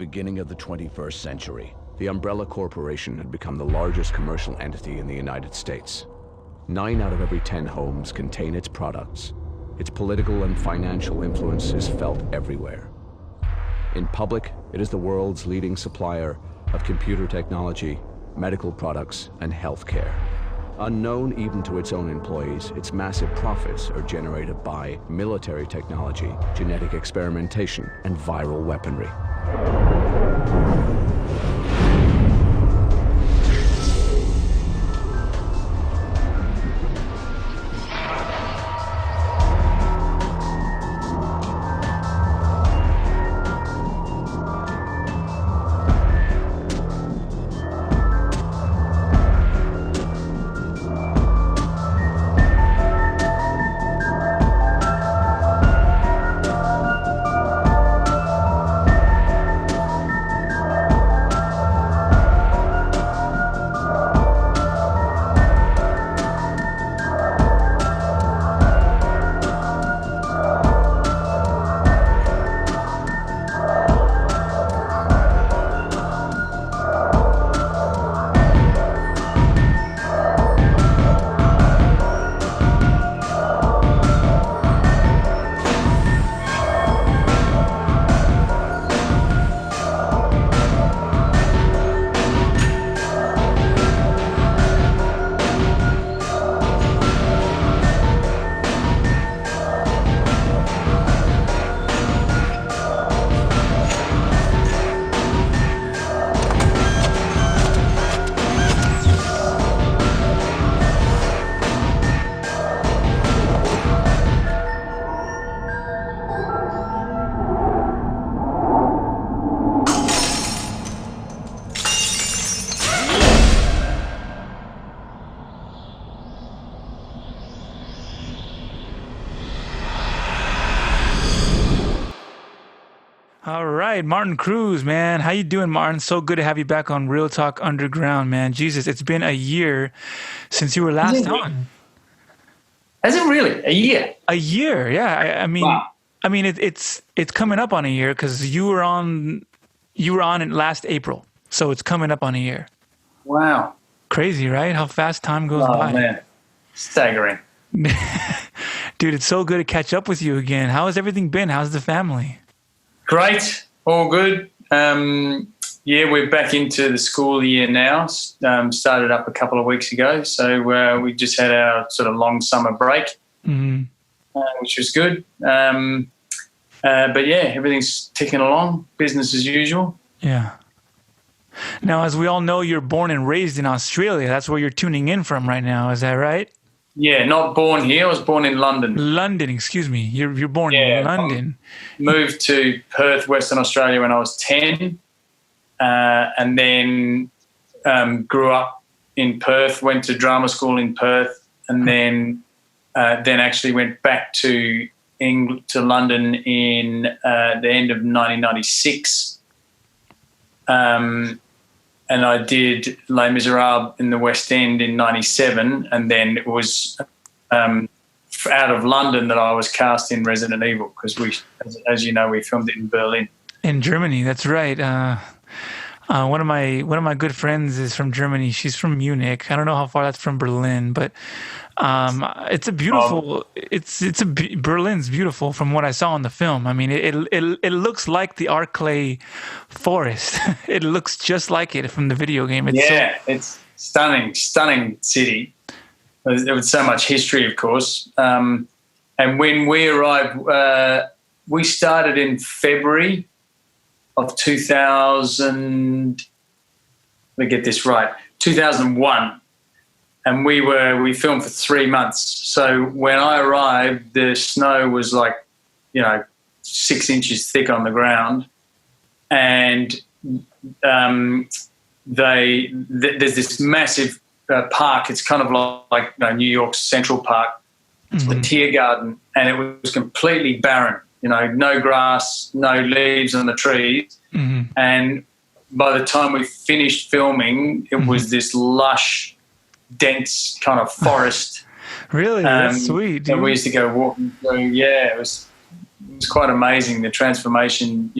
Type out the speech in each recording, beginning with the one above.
beginning of the 21st century, the Umbrella Corporation had become the largest commercial entity in the United States. 9 out of every 10 homes contain its products. Its political and financial influence is felt everywhere. In public, it is the world's leading supplier of computer technology, medical products, and healthcare. Unknown even to its own employees, its massive profits are generated by military technology, genetic experimentation, and viral weaponry. All right, Martin Cruz, man. How you doing, Martin? So good to have you back on Real Talk Underground, man. Jesus, it's been a year since you were last on. Has it really? A year? A year, yeah. I mean, wow. I mean, it's coming up on a year because you were on in last April, so it's coming up on a year. Wow. Crazy, right? How fast time goes by. Oh man, staggering. Dude, it's so good to catch up with you again. How has everything been? How's the family? Great, all good. Yeah, we're back into the school year now. Started up a couple of weeks ago, so we just had our sort of long summer break, which was good. But yeah, everything's ticking along, business as usual. Yeah. Now, as we all know, you're born and raised in Australia. That's where you're tuning in from right now. Is that right? Yeah, not born here. I was born in London. London, excuse me. You're born in London. Moved to Perth, Western Australia when I was 10, and then grew up in Perth, went to drama school in Perth, and then actually went back to London in the end of 1996. And I did Les Miserables in the West End in 97, and then it was out of London that I was cast in Resident Evil because we, as you know, we filmed it in Berlin. In Germany, that's right. One of my good friends is from Germany. She's from Munich. I don't know how far that's from Berlin, but it's a beautiful. Berlin's beautiful from what I saw in the film. I mean, it looks like the Arklay forest. It looks just like it from the video game. It's stunning city. With so much history, of course. And when we arrived, we started in February of 2000. Let me get this right. 2001. And we filmed for 3 months. So when I arrived, the snow was like, 6 inches thick on the ground. And there's this massive park. It's kind of like New York's Central Park. It's the Tiergarten, and it was completely barren. No grass, no leaves on the trees. And by the time we finished filming, it was this lush, dense kind of forest. Really? That's sweet, dude. And we used to go walking through. Yeah, it was was quite amazing, the transformation,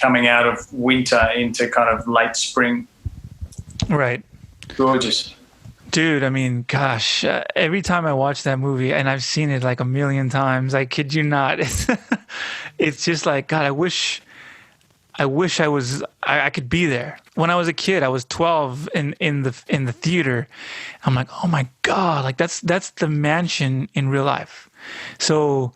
coming out of winter into kind of late spring. Right. Gorgeous. Dude, I mean, gosh, every time I watch that movie, and I've seen it like a million times, I kid you not, it's just like, God, I wish I could be there. When I was a kid, I was 12 in the theater. I'm like, oh my God, like that's the mansion in real life. So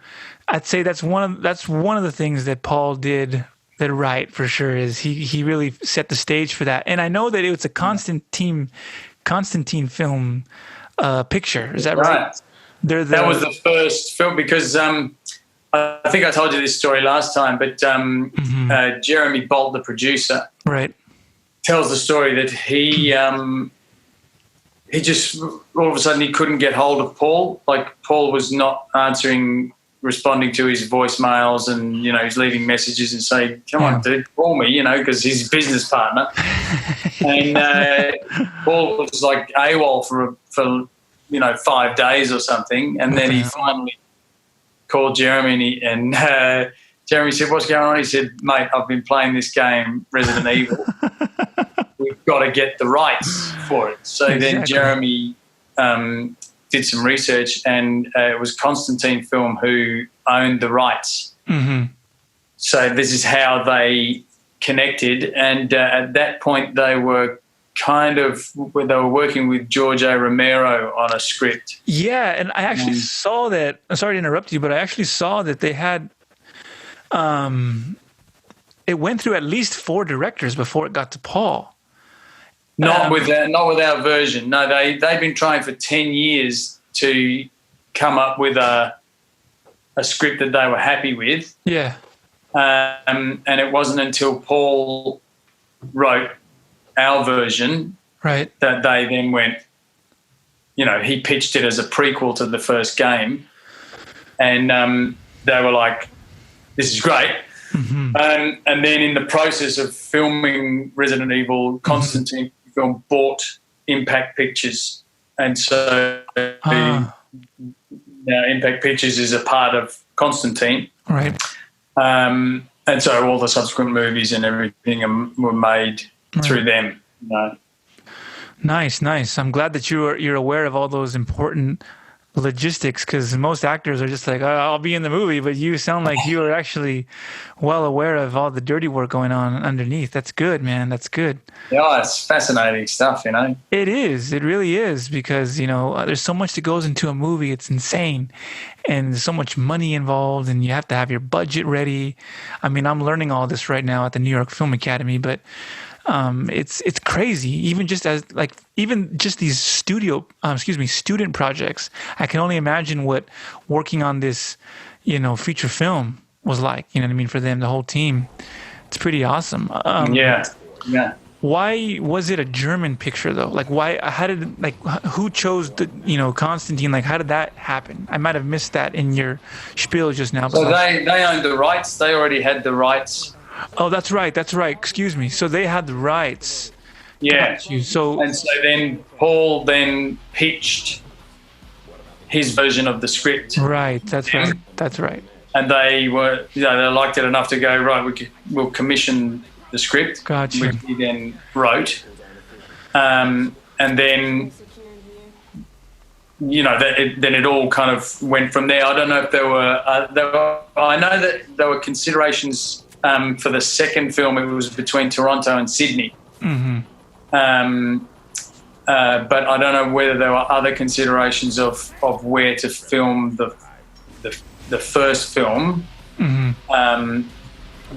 I'd say that's one of the things that Paul did that right for sure, is he really set the stage for that. And I know that it was a Constantine film picture. Is that right? That was the first film, because I think I told you this story last time, but Jeremy Bolt, the producer, right, tells the story that he just all of a sudden he couldn't get hold of Paul. Like, Paul was not responding to his voicemails, and he's leaving messages and saying, "Come on, dude, call me," because he's his business partner. And Paul was like AWOL for 5 days or something, and then he finally called Jeremy, and Jeremy said, "What's going on?" He said, "Mate, I've been playing this game, Resident Evil. We've got to get the rights for it." So then Jeremy did some research, and it was Constantin Film who owned the rights. Mm-hmm. So this is how they connected, and at that point they were working with George A. Romero on a script. Yeah, and I actually saw that. I'm sorry to interrupt you, but I actually saw that they had it went through at least 4 directors before it got to Paul. Not with our version. No, they've been trying for 10 years to come up with a script that they were happy with. Yeah. And it wasn't until Paul wrote our version, right, that they then went, he pitched it as a prequel to the first game, and they were like, "This is great." Mm-hmm. And then in the process of filming Resident Evil, Constantine Film bought Impact Pictures, and so Impact Pictures is a part of Constantine, right? And so all the subsequent movies and everything were made through them. Nice. I'm glad that you're aware of all those important logistics, because most actors are just like, "Oh, I'll be in the movie," but you sound like you are actually well aware of all the dirty work going on underneath. That's good, man. That's good. Yeah, it's fascinating stuff, It is. It really is, because there's so much that goes into a movie. It's insane, and there's so much money involved, and you have to have your budget ready. I mean, I'm learning all this right now at the New York Film Academy, but it's crazy. Even just these student projects. I can only imagine what working on this, feature film was like. You know what I mean? For them, the whole team. It's pretty awesome. Yeah. Why was it a German picture though? Like, why? How did who chose the Constantine? Like, how did that happen? I might have missed that in your spiel just now. So they owned the rights. They already had the rights. Oh, that's right. So they had the rights. Yeah. So then Paul pitched his version of the script. Right. That's right. And they were, they liked it enough to go, right, we'll commission the script, gotcha, which he then wrote. And then, then it all kind of went from there. I don't know if I know that there were considerations for the second film. It was between Toronto and Sydney. Mm-hmm. But I don't know whether there were other considerations of where to film the first film. Mm-hmm.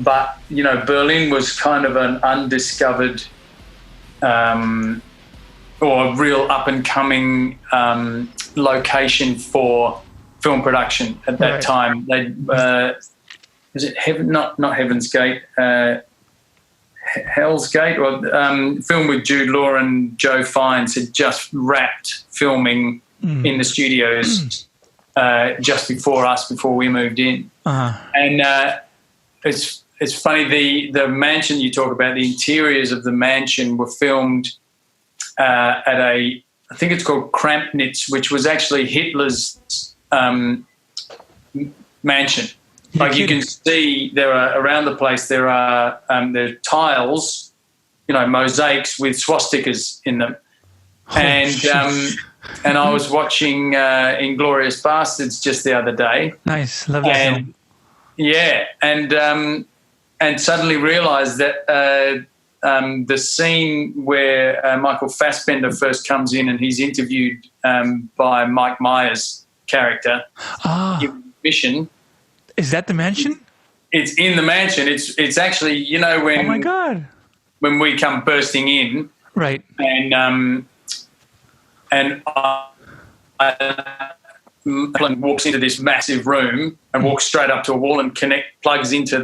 But Berlin was kind of an undiscovered or real up and coming location for film production at that time. They was it not Heaven's Gate, Hell's Gate, or film with Jude Law and Joe Fiennes had just wrapped filming in the studios just before we moved in. And it's funny, the mansion you talk about, the interiors of the mansion were filmed at I think it's called Krampnitz, which was actually Hitler's mansion. Like you can see there are around the place there are tiles, mosaics with swastikas in them. And I was watching Inglourious Bastards just the other day. Nice, love that film. Yeah, and suddenly realised that the scene where Michael Fassbender first comes in and he's interviewed by Mike Myers' character, mission. Is that the mansion? It's in the mansion. It's actually when. Oh my God! When we come bursting in, right? And Kaplan walks into this massive room and walks straight up to a wall and plugs into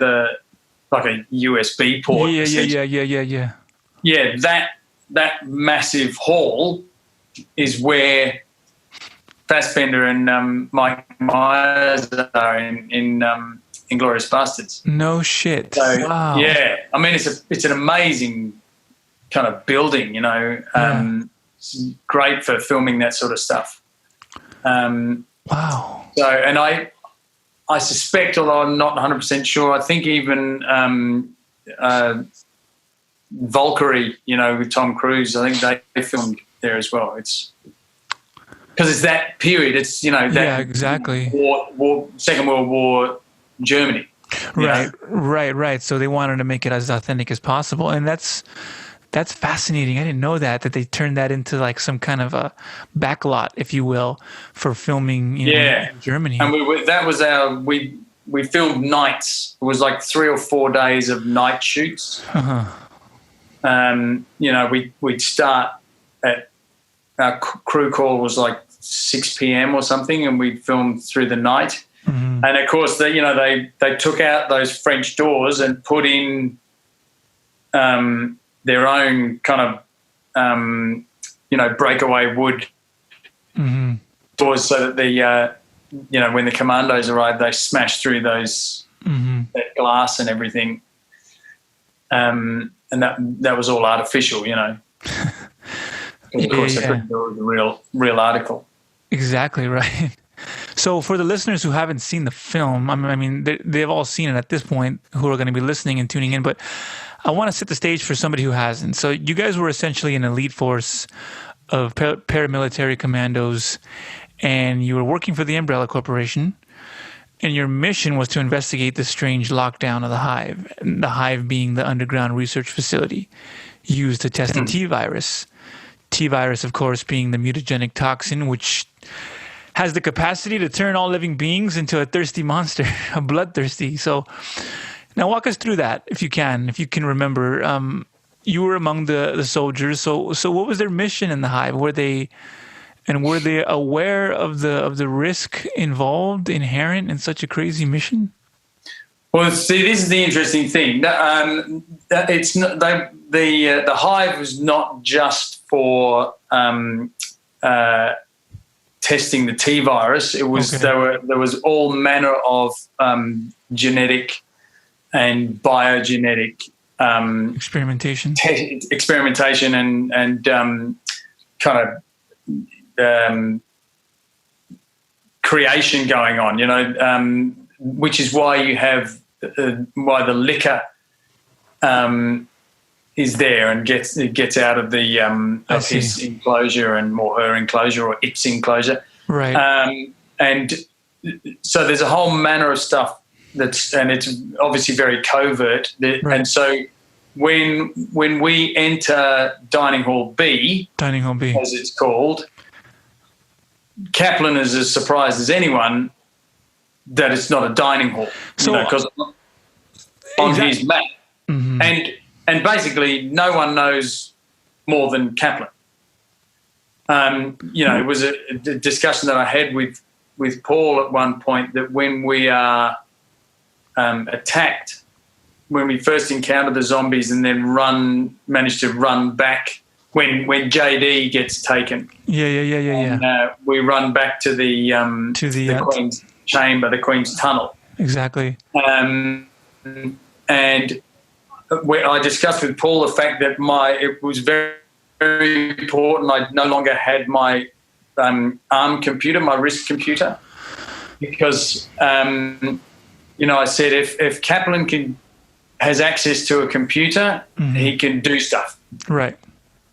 like a USB port. Yeah. Yeah, that massive hall is where Fassbender and Mike Myers are in Inglourious Bastards. No shit. So, wow. Yeah, I mean it's an amazing kind of building, It's great for filming that sort of stuff. Wow. So, and I suspect, although I'm not 100% sure, I think even Valkyrie, with Tom Cruise, I think they filmed there as well. It's because it's that period. It's that exactly. War, Second World War, Germany. Right. So they wanted to make it as authentic as possible, and that's fascinating. I didn't know that they turned that into like some kind of a backlot, if you will, for filming in Germany. And we filmed nights. It was like 3 or 4 days of night shoots. We'd start at our crew call was like 6 p.m. or something, and we'd film through the night. Mm-hmm. And of course, they took out those French doors and put in their own kind of, breakaway wood doors, so that when the commandos arrived, they smashed through those that glass and everything, and that was all artificial, Of course, they couldn't do the real article. Exactly right. So for the listeners who haven't seen the film, I mean, they've all seen it at this point, who are going to be listening and tuning in, but I want to set the stage for somebody who hasn't. So you guys were essentially an elite force of paramilitary commandos, and you were working for the Umbrella Corporation, and your mission was to investigate the strange lockdown of the Hive being the underground research facility used to test the T-virus. T-virus, of course, being the mutagenic toxin, which has the capacity to turn all living beings into a thirsty monster, a bloodthirsty. So now walk us through that, if you can remember. You were among the soldiers. So what was their mission in the Hive? Were they aware of the risk involved, inherent in such a crazy mission? Well, see, this is the interesting thing. It's not, the Hive was not just for testing the T virus. It was there was all manner of genetic and biogenetic experimentation and kind of creation going on. Which is why you have why the liquor is there and gets out of the of his enclosure or her enclosure or its enclosure, right? And so there's a whole manner of stuff and it's obviously very covert. Right. And so when we enter Dining Hall B, as it's called, Kaplan is as surprised as anyone that it's not a dining hall, because on his map, and basically no one knows more than Kaplan. It was a discussion that I had with Paul at one point, that when we are attacked, when we first encounter the zombies and then manage to run back, when JD gets taken, we run back to the Queen's chamber, the Queen's tunnel. Exactly. And I discussed with Paul the fact that it was very, very important. I no longer had my ARM computer, my RISC computer, because I said if Kaplan has access to a computer, he can do stuff. Right.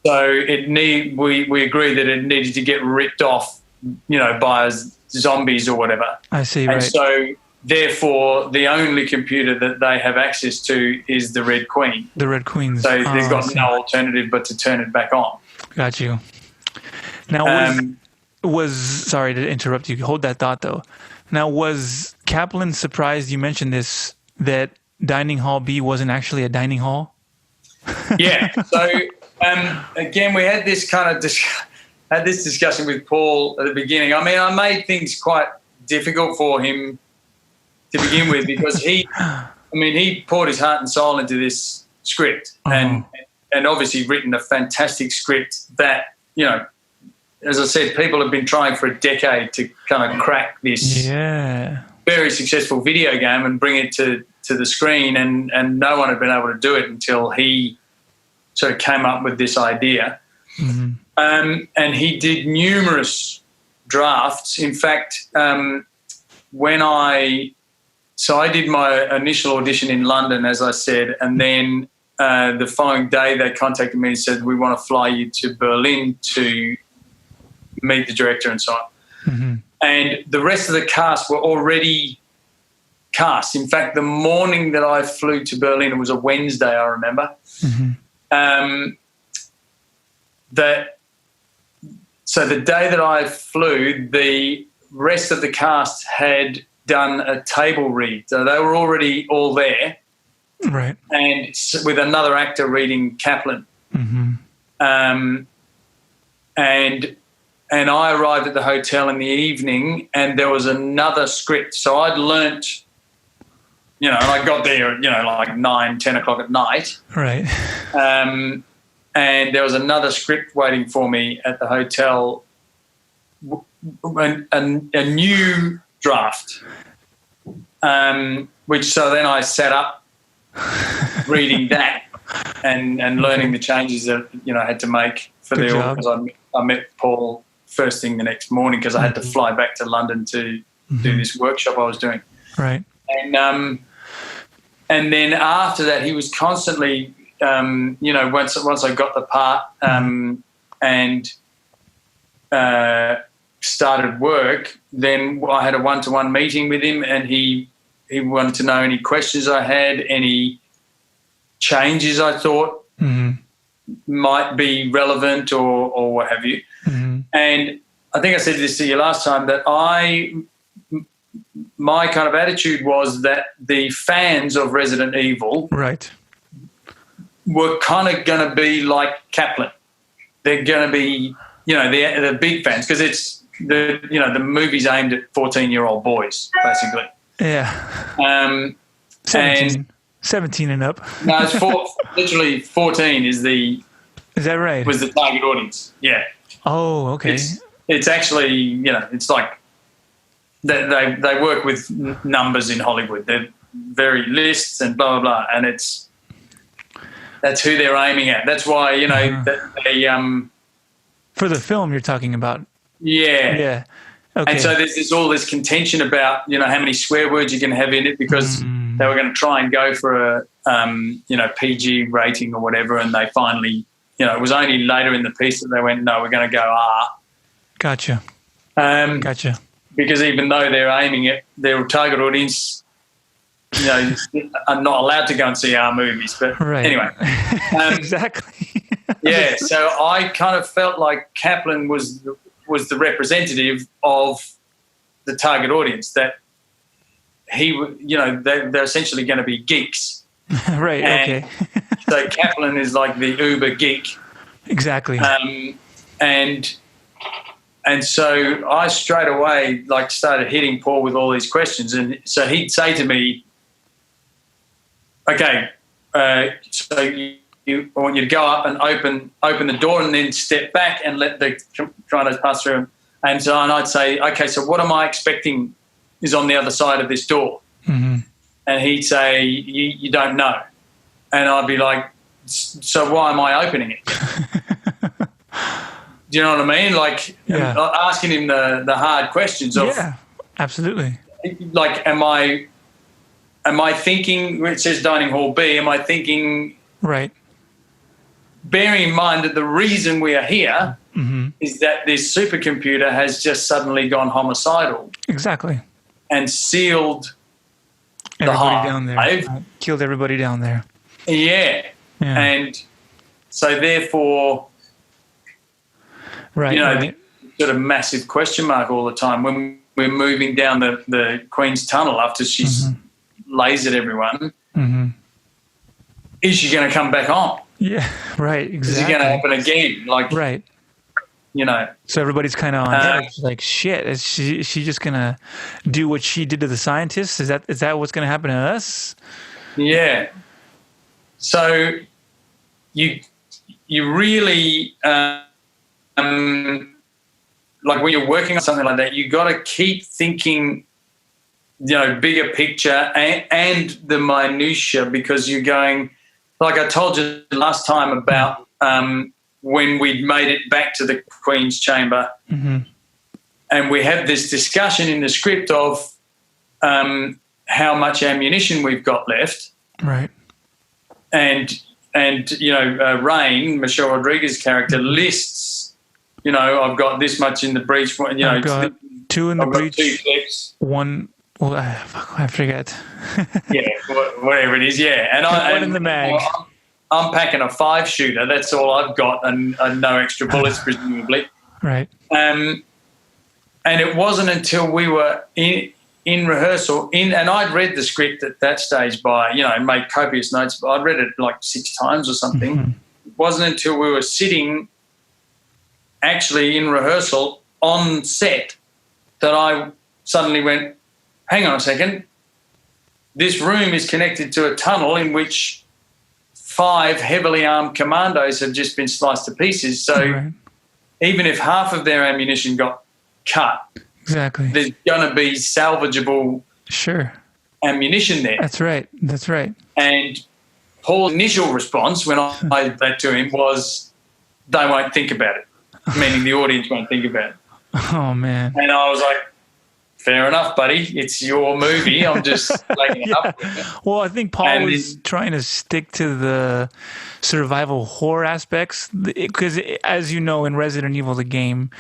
So we agreed that it needed to get ripped off, by zombies or whatever. I see. And right. so therefore, the only computer that they have access to is the Red Queen. The Red Queen. So they've got no alternative but to turn it back on. Got you. Now, sorry to interrupt you. Hold that thought, though. Now, was Kaplan surprised, you mentioned this, that Dining Hall B wasn't actually a dining hall? Yeah. So, again, we had this kind of discussion with Paul at the beginning. I mean, I made things quite difficult for him to begin with because he poured his heart and soul into this script and obviously written a fantastic script that, as I said, people have been trying for a decade to kind of crack this very successful video game and bring it to the screen, and no one had been able to do it until he sort of came up with this idea. Mm-hmm. And he did numerous drafts. In fact, I did my initial audition in London, as I said, and then the following day they contacted me and said, we want to fly you to Berlin to meet the director and so on. Mm-hmm. And the rest of the cast were already cast. In fact, the morning that I flew to Berlin, it was a Wednesday, I remember, so the day that I flew, the rest of the cast had done a table read. So they were already all there. Right. And with another actor reading Kaplan. Mm-hmm. And I arrived at the hotel in the evening and there was another script. So I'd learnt, and I got there, like 9, 10 o'clock at night. Right. And there was another script waiting for me at the hotel, a new draft, so then I sat up reading that and learning the changes that, I had to make for the job. Because I met Paul first thing the next morning because I had to fly back to London to do this workshop I was doing. Right. And then after that, he was constantly, once I got the part and started work, then I had a one-to-one meeting with him and he wanted to know any questions I had, any changes I thought might be relevant or what have you. Mm-hmm. And I think I said this to you last time that my kind of attitude was that the fans of Resident Evil were kind of going to be like Kaplan. They're going to be, they're big fans because it's the movie's aimed at 14-year-old boys, basically. Yeah. 17 and up. No, it's literally 14 is that right? Was the target audience. Yeah. Oh, okay. It's actually, it's like they work with numbers in Hollywood. They're very lists and blah, blah, blah. And that's who they're aiming at. That's why, they for the film you're talking about. Yeah. Yeah. Okay. And so there's all this contention about, how many swear words you can have in it because they were going to try and go for a, PG rating or whatever. And they finally, it was only later in the piece that they went, no, we're going to go R. Gotcha. Gotcha. Because even though they're aiming at their target audience, are not allowed to go and see R movies. But anyway. Exactly. Yeah. So I kind of felt like Kaplan was the representative of the target audience, that they're essentially going to be geeks. Right. And okay. So Kaplan is like the uber geek. Exactly. And so I straight away started hitting Paul with all these questions, and so he'd say to me, "Okay, so I want you to go up and open the door, and then step back and let the trainers pass through." And I'd say, "Okay, so what am I expecting is on the other side of this door?" Mm-hmm. And he'd say, "You don't know," and I'd be like, "So why am I opening it?" Do you know what I mean? Asking him the hard questions of... Yeah, absolutely. Am I am I thinking, when it says dining hall B, am I thinking, right, bearing in mind that the reason we are here is that this supercomputer has just suddenly gone homicidal. Exactly. And sealed everybody down there. Killed everybody down there. Yeah. And so therefore, right, the sort of massive question mark all the time when we're moving down the Queen's Tunnel after she's lasered everyone. Is she going to come back on? Yeah, right, exactly. Is it going to happen again? Right. So everybody's kind of on edge, like, shit, is she just going to do what she did to the scientists? Is that what's going to happen to us? Yeah. So you really, like when you're working on something like that, you got to keep thinking, bigger picture and the minutia, because you're going, like I told you last time about when we'd made it back to the Queen's Chamber, and we had this discussion in the script of how much ammunition we've got left. Right. And Rain, Michelle Rodriguez's character, lists, I've got this much in the breech. I've got 2 in the breech. 2 clips. 1, well, I forget. Yeah, whatever it is, yeah. And one in the mag. I'm packing a 5-shooter. That's all I've got, and no extra bullets, presumably. Right. And it wasn't until we were in rehearsal, and I'd read the script at that stage made copious notes, but I'd read it like 6 times or something. It wasn't until we were sitting actually in rehearsal on set that I suddenly went, hang on a second, this room is connected to a tunnel in which 5 heavily armed commandos have just been sliced to pieces. So even if half of their ammunition got cut, exactly, there's going to be salvageable ammunition there. That's right. And Paul's initial response when I said that to him was, they won't think about it, meaning the audience won't think about it. Oh, man. And I was like, fair enough, buddy. It's your movie. I'm just laying it up. Well, I think Paul was trying to stick to the survival horror aspects because, as you know, in Resident Evil, the game,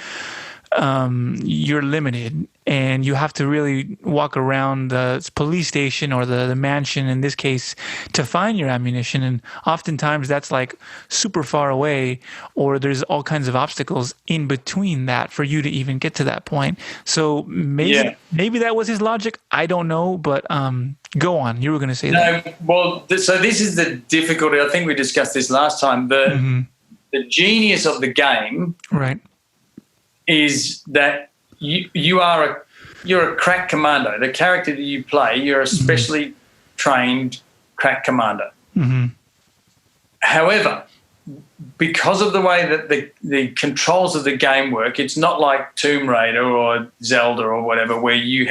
you're limited and you have to really walk around the police station or the mansion, in this case, to find your ammunition. And oftentimes that's like super far away, or there's all kinds of obstacles in between that for you to even get to that point. So maybe that was his logic. I don't know, but go on. You were going to say that. Well, so this is the difficulty. I think we discussed this last time. The genius of the game, right, is that you're a crack commando. The character that you play, you're a specially trained crack commando. However, because of the way that the controls of the game work, it's not like Tomb Raider or Zelda or whatever, where you're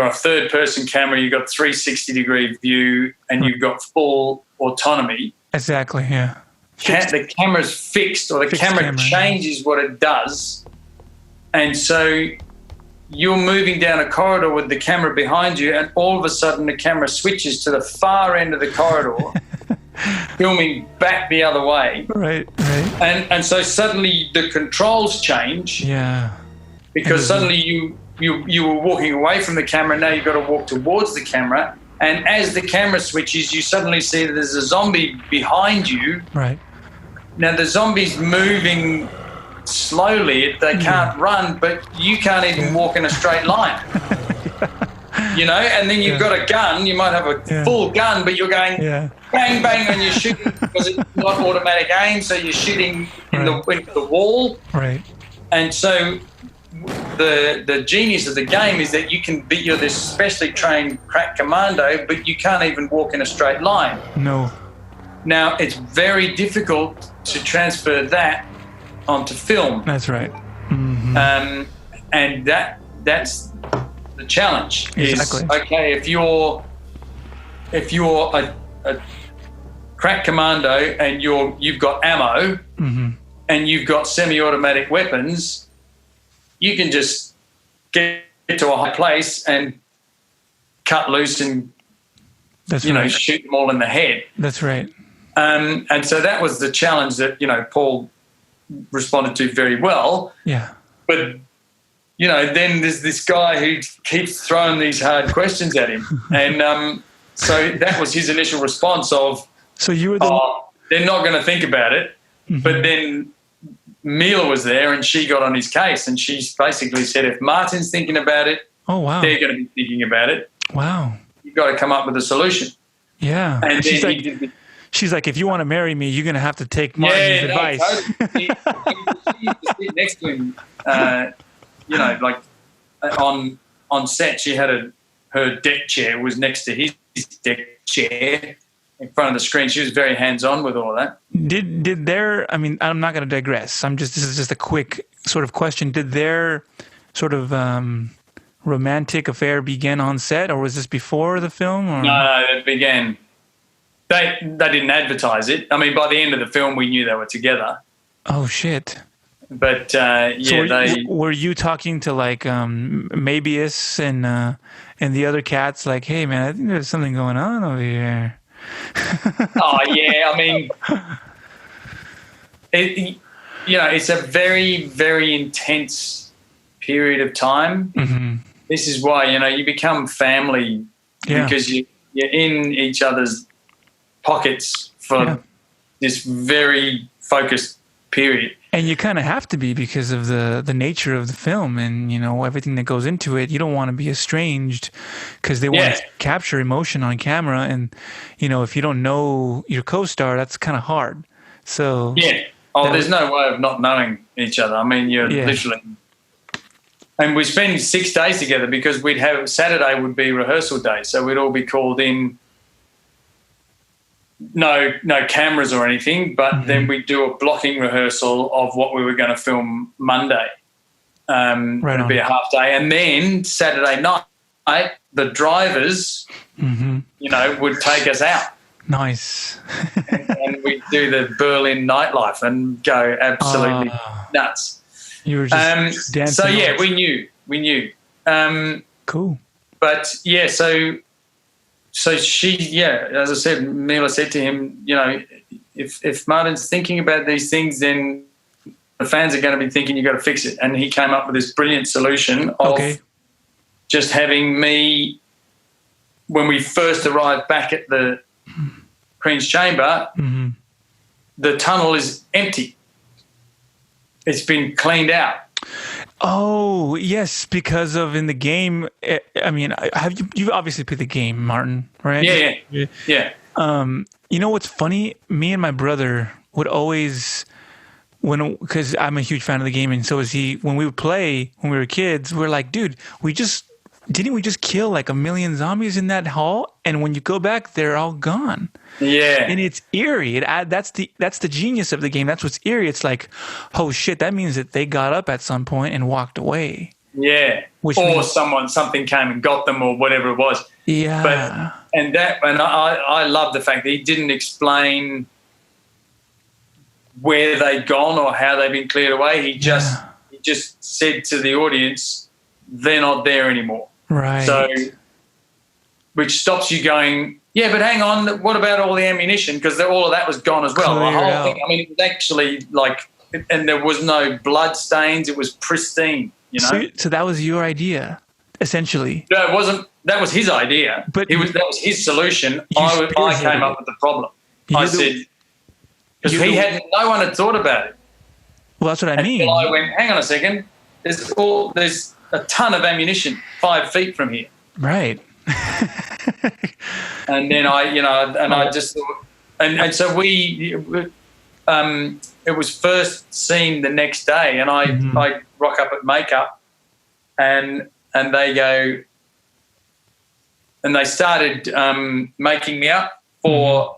a third-person camera, you've got 360-degree view, and you've got full autonomy. Exactly, yeah. The camera's fixed, or the camera changes what it does. And so you're moving down a corridor with the camera behind you, and all of a sudden the camera switches to the far end of the corridor, filming back the other way. Right. And so suddenly the controls change. Yeah. Because suddenly you were walking away from the camera, now you've got to walk towards the camera. And as the camera switches, you suddenly see that there's a zombie behind you. Right. Now, the zombie's moving slowly. They can't run, but you can't even walk in a straight line. And then you've got a gun. You might have a full gun, but you're going bang, bang, and you're shooting because it's not automatic aim, so you're shooting into the wall. Right. And so the genius of the game is that you're this specially trained crack commando, but you can't even walk in a straight line. No. Now, it's very difficult to transfer that onto film. That's right. And that's the challenge. Exactly. Is, okay, if you're a crack commando and you've got ammo and you've got semi-automatic weapons, you can just get to a high place and cut loose and, shoot them all in the head. That's right. And so that was the challenge that, Paul responded to very well. Yeah. But, then there's this guy who keeps throwing these hard questions at him. And so that was his initial response of, so you were they're not going to think about it. Mm-hmm. But then Mila was there and she got on his case and she basically said, if Martin's thinking about it, oh, wow, they're going to be thinking about it. Wow. You've got to come up with a solution. Yeah. And she's then she's like, if you want to marry me, you're going to have to take Martin's advice. Totally. She used to sit next to him, on set. She had her deck chair was next to his deck chair in front of the screen. She was very hands-on with all that. Did their, I mean, I'm not going to digress. this is just a quick sort of question. Did their sort of romantic affair begin on set, or was this before the film? Or? No, it began. They didn't advertise it. I mean, by the end of the film, we knew they were together. Oh shit! But were you talking to like Mabius and the other cats? Like, hey man, I think there's something going on over here. Oh yeah, I mean, it's a very, very intense period of time. Mm-hmm. This is why you become family because you're in each other's pockets for this very focused period. And you kind of have to be because of the nature of the film and, everything that goes into it. You don't want to be estranged because they want to capture emotion on camera. And, if you don't know your co-star, that's kind of hard. So yeah. Oh, there's no way of not knowing each other. I mean, you're literally... And we spend 6 days together because we'd have Saturday would be rehearsal day. So we'd all be called in. No cameras or anything, but then we'd do a blocking rehearsal of what we were going to film Monday. It'd be a half day. And then Saturday night, the drivers, would take us out. Nice. and we'd do the Berlin nightlife and go absolutely nuts. You were just dancing. So, yeah, we knew. Cool. But, yeah, So she, as I said, Mila said to him, if Martin's thinking about these things, then the fans are going to be thinking you've got to fix it. And he came up with this brilliant solution of just having me, when we first arrived back at the Queen's Chamber, the tunnel is empty. It's been cleaned out. Oh, yes, because of in the game. I mean, you've obviously played the game, Martin, right? Yeah. What's funny? Me and my brother would always, because I'm a huge fan of the game, and so is he. When we would play when we were kids, we're like, dude, didn't we just kill like 1 million zombies in that hall? And when you go back, they're all gone. Yeah. And it's eerie. That's the genius of the game. That's what's eerie. It's like, oh shit, that means that they got up at some point and walked away. Yeah. Something came and got them or whatever it was. Yeah. And I love the fact that he didn't explain where they'd gone or how they'd been cleared away. He just said to the audience, they're not there anymore. Right. So, which stops you going, yeah, but hang on, what about all the ammunition? Because all of that was gone as well. The whole thing, I mean, it was actually like, and there was no blood stains. It was pristine, So that was your idea, essentially. No, it wasn't. That was his idea. But that was his solution. I came up with the problem. I said, because no one had thought about it. Well, that's what I mean. I went, hang on a second. There's a ton of ammunition 5 feet from here. Right. And then I just thought, and so it was first seen the next day, and I rock up at makeup, and they go, and they started making me up for.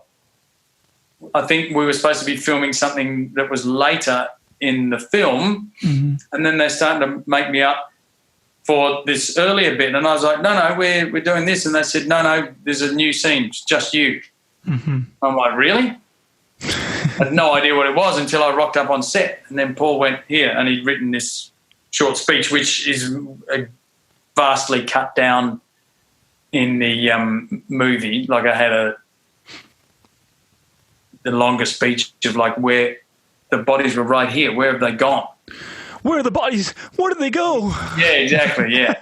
I think we were supposed to be filming something that was later in the film, and then they started to make me up for this earlier bit, and I was like, no, we're doing this, and they said, no, there's a new scene, it's just you. I'm like, really? I had no idea what it was until I rocked up on set, and then Paul went here, and he'd written this short speech, which is a vastly cut down in the movie. Like I had the longest speech of like where the bodies were right here. Where have they gone? Where are the bodies? Where did they go? Yeah, exactly. Yeah.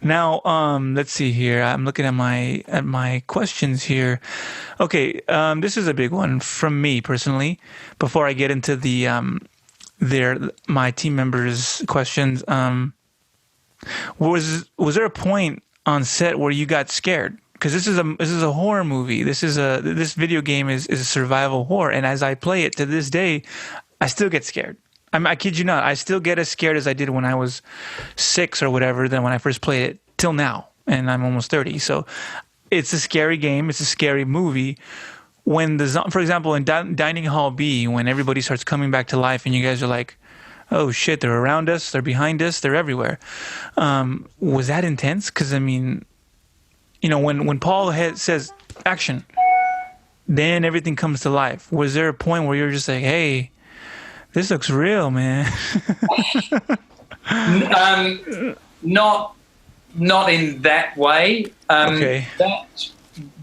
Now, let's see here. I'm looking at my questions here. Okay, this is a big one from me personally. Before I get into the my team members' questions, was there a point on set where you got scared? Because this is a horror movie. This video game is a survival horror, and as I play it to this day, I still get scared. I kid you not. I still get as scared as I did when I was 6 or whatever than when I first played it till now, and I'm almost 30. So it's a scary game. It's a scary movie. When for example, in Dining Hall B, when everybody starts coming back to life, and you guys are like, "Oh shit, they're around us. They're behind us. They're everywhere." Was that intense? Because I mean, when Paul says action, then everything comes to life. Was there a point where you're just like, "Hey, this looks real, man"? Not in that way. Okay.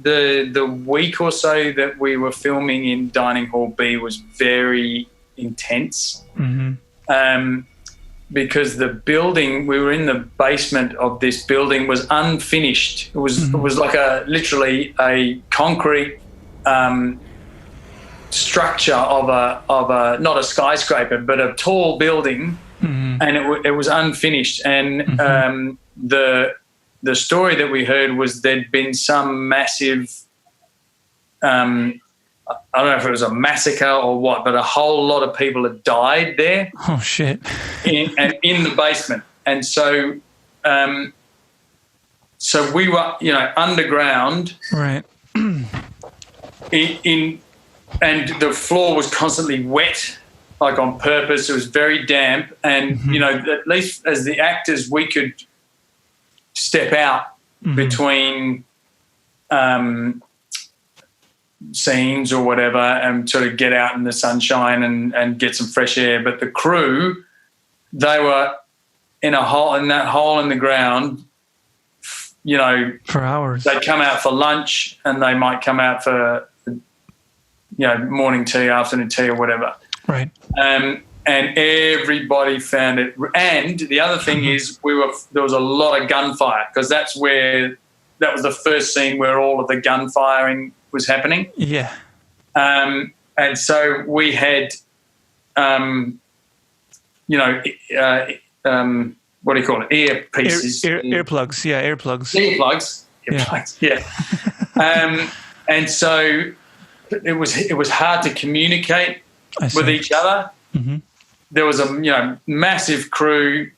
The week or so that we were filming in Dining Hall B was very intense. Mm-hmm. Because the building, we were in the basement of this building, was unfinished. It was like literally a concrete structure of a not a skyscraper, but a tall building, and it was unfinished. And the story that we heard was there'd been some massive, I don't know if it was a massacre or what, but a whole lot of people had died there. Oh shit! in the basement, and so we were underground, right? And the floor was constantly wet, like on purpose. It was very damp, and at least as the actors, we could step out between scenes or whatever and sort of get out in the sunshine and get some fresh air. But the crew, they were in that hole in the ground, for hours. They'd come out for lunch, and they might come out for morning tea, afternoon tea, or whatever. Right. And everybody found it. And the other thing is, there was a lot of gunfire, because that was the first scene where all of the gun firing was happening. Yeah. And so we had, what do you call it? Earpieces. Earplugs. Yeah, earplugs. Earplugs. Yeah. And so it was hard to communicate with each other. Mm-hmm. There was a massive crew,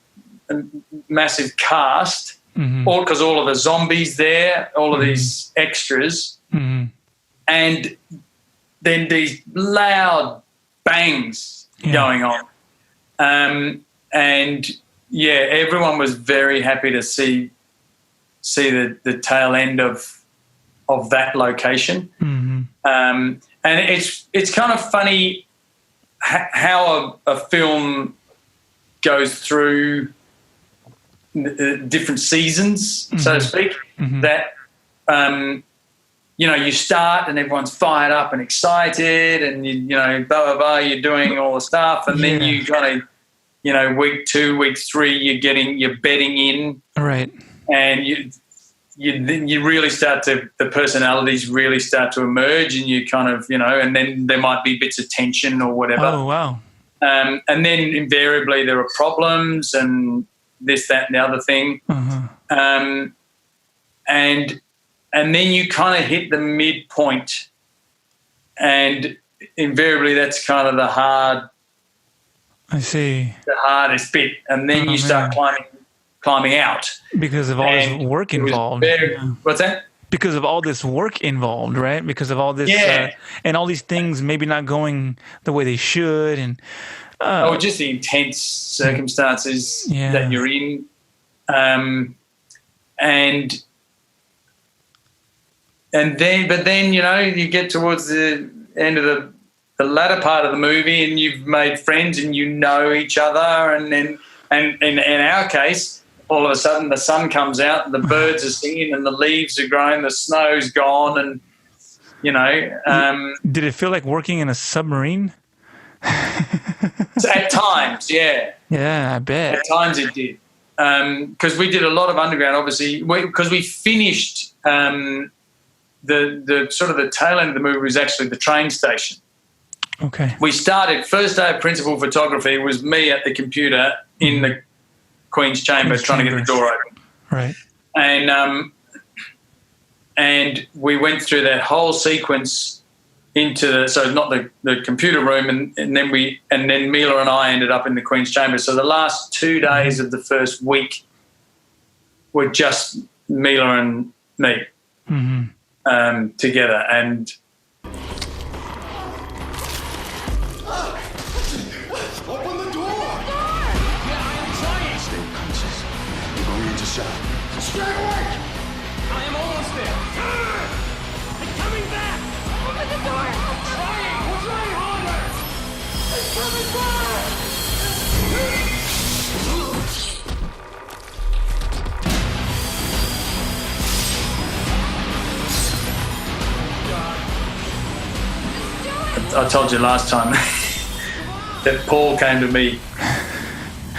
massive cast, because all of the zombies there, all of these extras, and then these loud bangs going on, and everyone was very happy to see the tail end of that location. And it's kind of funny how a film goes through different seasons, so to speak. That you start and everyone's fired up and excited, and blah blah blah. You're doing all the stuff, and then you kind of week 2, week 3, you're bedding in, right, and you really the personalities really start to emerge, and you kind of, and then there might be bits of tension or whatever. Oh, wow. And then invariably there are problems and this, that, and the other thing. And then you kind of hit the midpoint, and invariably that's kind of the hardest bit. And then you start climbing out. Because of all this work involved. What's that? Because of all this work involved, right? Because of all this, and all these things maybe not going the way they should, and just the intense circumstances that you're in, but then you get towards the end of the latter part of the movie, and you've made friends and each other, and in our case, all of a sudden the sun comes out and the birds are singing and the leaves are growing, the snow's gone, and Did it feel like working in a submarine? At times, yeah. Yeah, I bet. At times it did. Because we did a lot of underground, obviously, because we finished the sort of the tail end of the movie was actually the train station. Okay. We started, first day of principal photography was me at the computer in the Queen's Chamber trying to get the door open. Right. And we went through that whole sequence into not the computer room, and then Mila and I ended up in the Queen's Chamber. So the last 2 days of the first week were just Mila and me together. And open the door! Yeah, I am trying. Stay conscious. You're going into shock. Straight away! I am almost there. I'm coming back! Open the door! I'm trying! We're trying harder! It's coming back! I told you last time that Paul came to me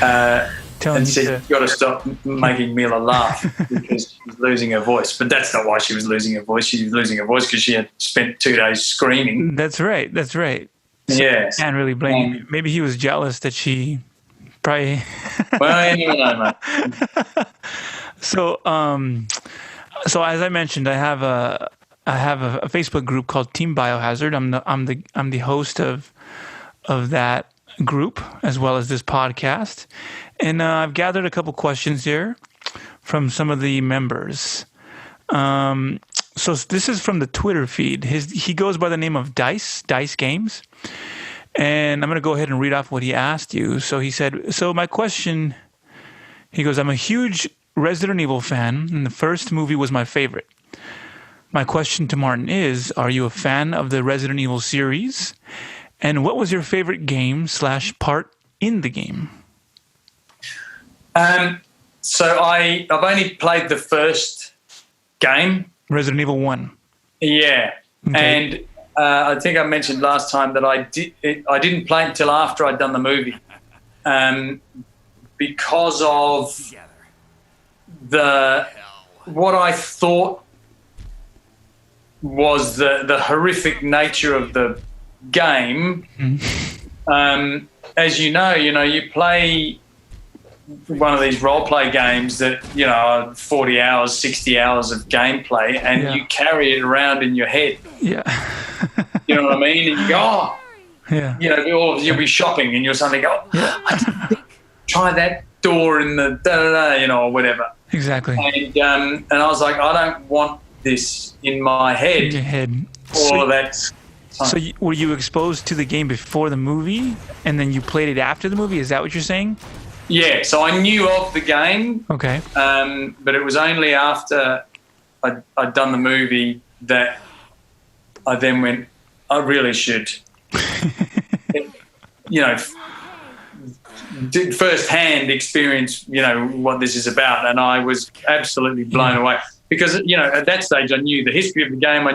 and said, "You've got to stop making Mila laugh because she's losing her voice." But that's not why she was losing her voice. She was losing her voice because she had spent 2 days screaming. That's right. That's right. So yeah. Can't really blame him. Maybe he was jealous that she probably. Well, you know, mate. So as I mentioned, I have a Facebook group called Team Biohazard. I'm the host of that group as well as this podcast, and I've gathered a couple questions here from some of the members. So this is from the Twitter feed. He goes by the name of Dice Games, and I'm going to go ahead and read off what he asked you. So he said, "So my question," he goes, "I'm a huge Resident Evil fan, and the first movie was my favorite. My question to Martin is, are you a fan of the Resident Evil series? And what was your favorite game / part in the game?" So I've only played the first game. Resident Evil 1. Yeah. Okay. And I think I mentioned last time that I didn't play it until after I'd done the movie. Because of what I thought was the horrific nature of the game. As you play one of these role play games that are 40 hours, 60 hours of gameplay, and you carry it around in your head. Yeah. You know what I mean? And you go, oh, yeah. You'll be shopping and you'll suddenly go, I didn't think, try that door in the da-da-da, or whatever. Exactly. And I was like, I don't want this in my head. In your head. All of that. So were you exposed to the game before the movie, and then you played it after the movie? Is that what you're saying? Yeah. So I knew of the game. Okay. But it was only after I'd done the movie that I then went, I really should, did firsthand experience, what this is about. And I was absolutely blown away because, at that stage I knew the history of the game.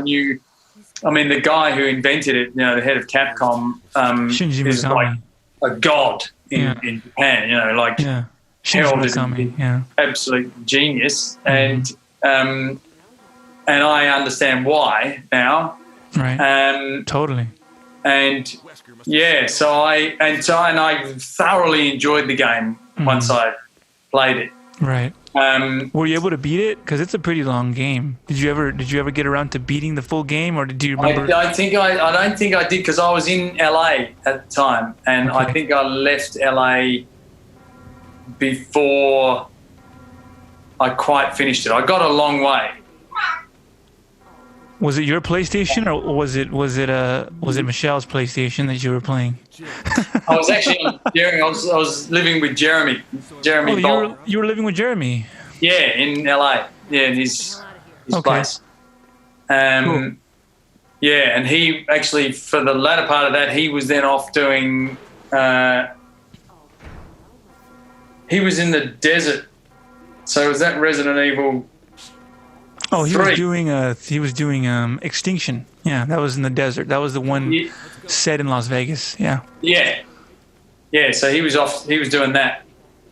The guy who invented it, the head of Capcom, is like a god in Japan, heralded as an absolute genius. And I understand why now. Right. Totally. And so I thoroughly enjoyed the game once I played it. Right. Were you able to beat it? Because it's a pretty long game. Did you ever get around to beating the full game, or did you remember? I don't think I did because I was in LA at the time, and I think I left LA before I quite finished it. I got a long way. Was it your PlayStation, or was it Michelle's PlayStation that you were playing? I was actually I was living with Jeremy. Oh, you were living with Jeremy? Yeah, in LA. Yeah, in his place. Cool. Yeah, and he actually, for the latter part of that, he was then off doing. He was in the desert So was that Resident Evil? Oh, he 3? was doing Extinction. Yeah, that was in the desert. That was the one set in Las Vegas. Yeah. Yeah. So he was off. He was doing that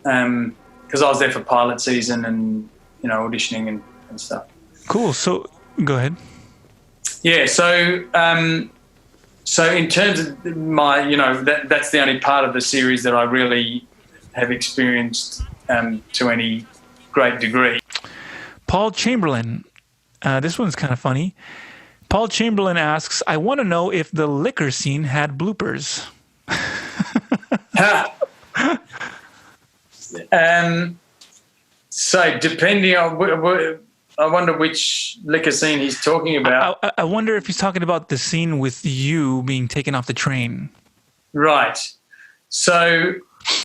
because I was there for pilot season and auditioning and stuff. Cool. So go ahead. Yeah. So so in terms of my, that's the only part of the series that I really have experienced to any great degree. Paul Chamberlain. This one's kind of funny. Paul Chamberlain asks, I want to know if the liquor scene had bloopers. So depending on, I wonder which liquor scene he's talking about. I wonder if he's talking about the scene with you being taken off the train. Right. So,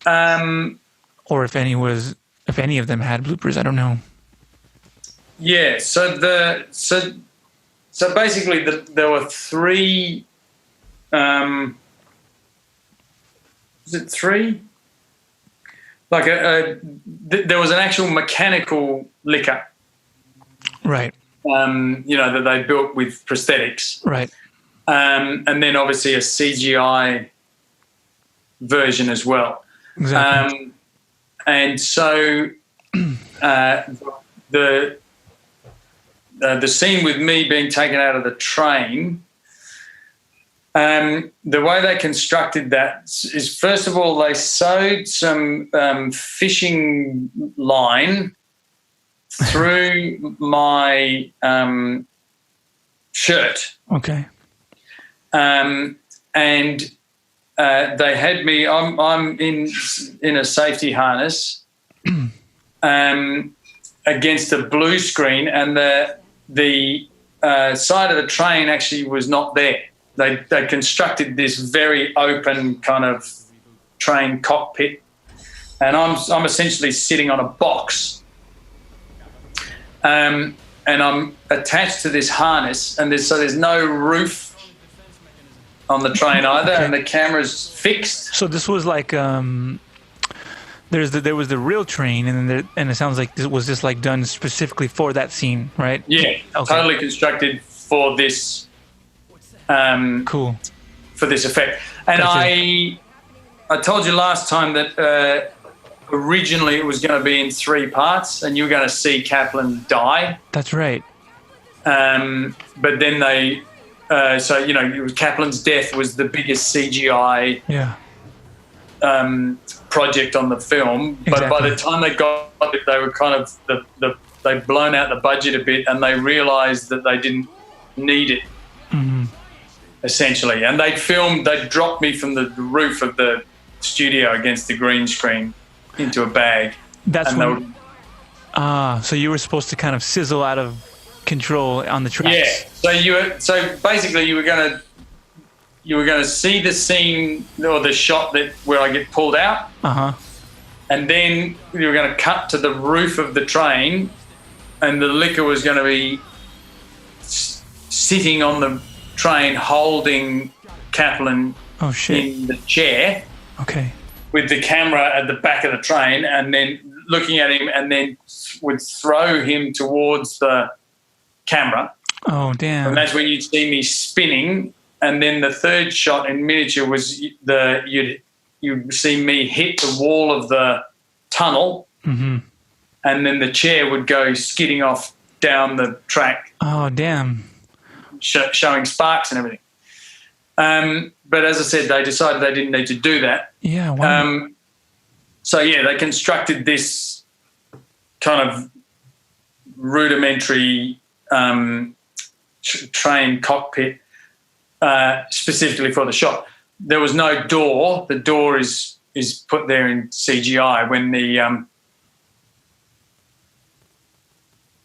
or if any of them had bloopers, I don't know. Yeah. So basically, there were 3. Was it 3? Like there was an actual mechanical liquor, right? That they built with prosthetics, right? And then obviously a CGI version as well. Exactly. And so the scene with me being taken out of the train. The way they constructed that is, first of all, they sewed some fishing line through my shirt. Okay. And they had me. I'm in a safety harness against a blue screen, and the side of the train actually was not there. They constructed this very open kind of train cockpit, and I'm essentially sitting on a box, and I'm attached to this harness, and there's no roof on the train either, okay. And the camera's fixed. So this was like there was the real train, and then it sounds like this was just like done specifically for that scene, right? Yeah, okay. Totally constructed for this. Cool. For this effect. And I told you last time that originally it was going to be in 3 parts, and you were going to see Kaplan die. That's right. But then they, Kaplan's death was the biggest CGI project on the film. Exactly. But by the time they got it, they were kind of they'd blown out the budget a bit, and they realised that they didn't need it. Mm-hmm. Essentially, and they'd dropped me from the roof of the studio against the green screen into a bag. That's when. So you were supposed to kind of sizzle out of control on the tracks. Yeah. So basically you were gonna see the scene or the shot where I get pulled out. And then you were gonna cut to the roof of the train, and the liquor was gonna be sitting on the train holding Kaplan in the chair, with the camera at the back of the train, and then looking at him, and then would throw him towards the camera. Oh, damn. And that's when you'd see me spinning, and then the third shot in miniature was you'd see me hit the wall of the tunnel, mm-hmm. and then the chair would go skidding off down the track. Oh, damn. Showing sparks and everything. But as I said, they decided they didn't need to do that. Yeah. Wow. So they constructed this kind of rudimentary train cockpit specifically for the shot. There was no door. The door is put there in CGI when the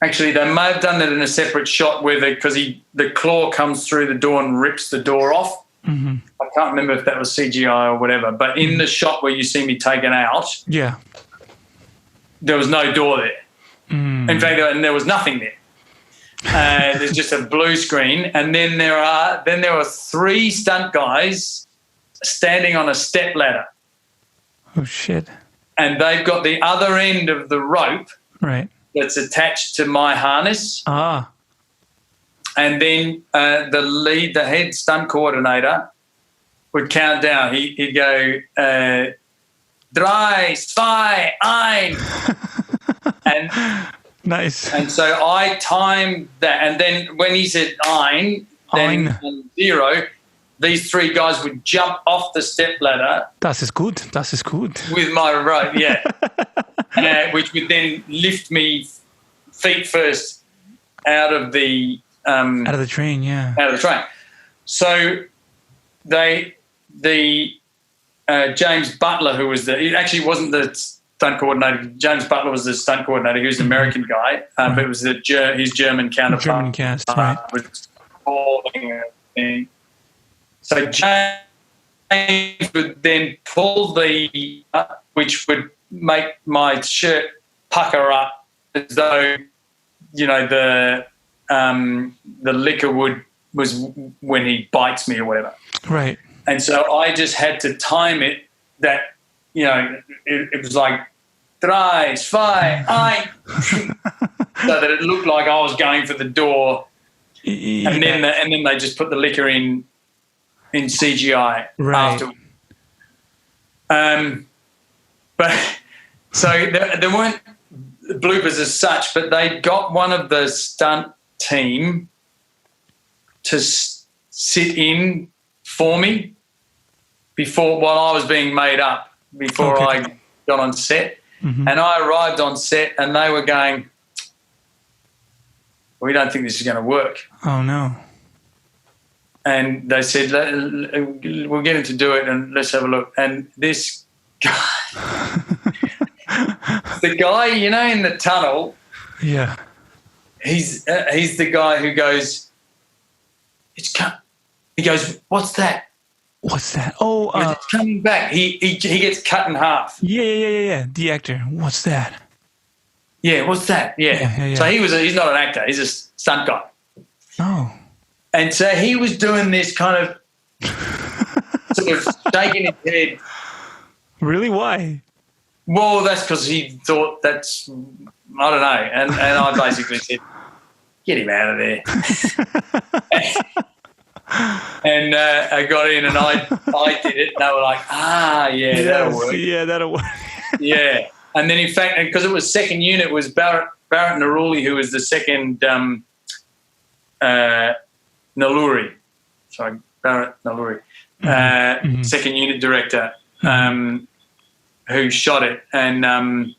actually, they may have done that in a separate shot because the claw comes through the door and rips the door off. Mm-hmm. I can't remember if that was CGI or whatever. But in the shot where you see me taken out, there was no door there. Mm. In fact, there was nothing there. There's just a blue screen, and then there were 3 stunt guys standing on a step ladder. Oh shit! And they've got the other end of the rope. Right. that's attached to my harness. Ah. And then the head stunt coordinator would count down. He'd go, 3, 2, 1. And nice. And so I timed that. And then when he said ein, then on 0, these 3 guys would jump off the stepladder. Das ist gut. Das ist gut. With my rope, yeah. Which would then lift me feet first out of the train, yeah. Out of the train. So James Butler, who was it actually wasn't the stunt coordinator. James Butler was the stunt coordinator. He was an American guy, but it was his German counterpart. German cast, right. So James would then pull which would make my shirt pucker up as though, the liquor was when he bites me or whatever. Right. And so I just had to time it that, it was like 3, 2, 1, so that it looked like I was going for the door. Yeah. And then they just put the liquor in CGI afterwards. But so there weren't bloopers as such, but they got one of the stunt team to sit in for me while I was being made up before I got on set. Mm-hmm. And I arrived on set and they were going, we don't think this is going to work. Oh, no. And they said, we'll get him to do it and let's have a look. And this guy, the guy, in the tunnel. Yeah. He's the guy who goes, he goes, what's that? What's that? Oh, it's coming back. He gets cut in half. Yeah. The actor. What's that? Yeah, what's that? Yeah. So he's not an actor. He's a stunt guy. Oh. And so he was doing this kind of sort of shaking his head. Really? Why? Well, that's because he thought I don't know. And I basically said, get him out of there. And I got in and I did it. And they were like, that'll work. Yeah, that'll work. Yeah. And then, in fact, because it was second unit, it was Barrett Naruli, who was the second Naluri. Sorry, Barrett Naluri. Second unit director who shot it. And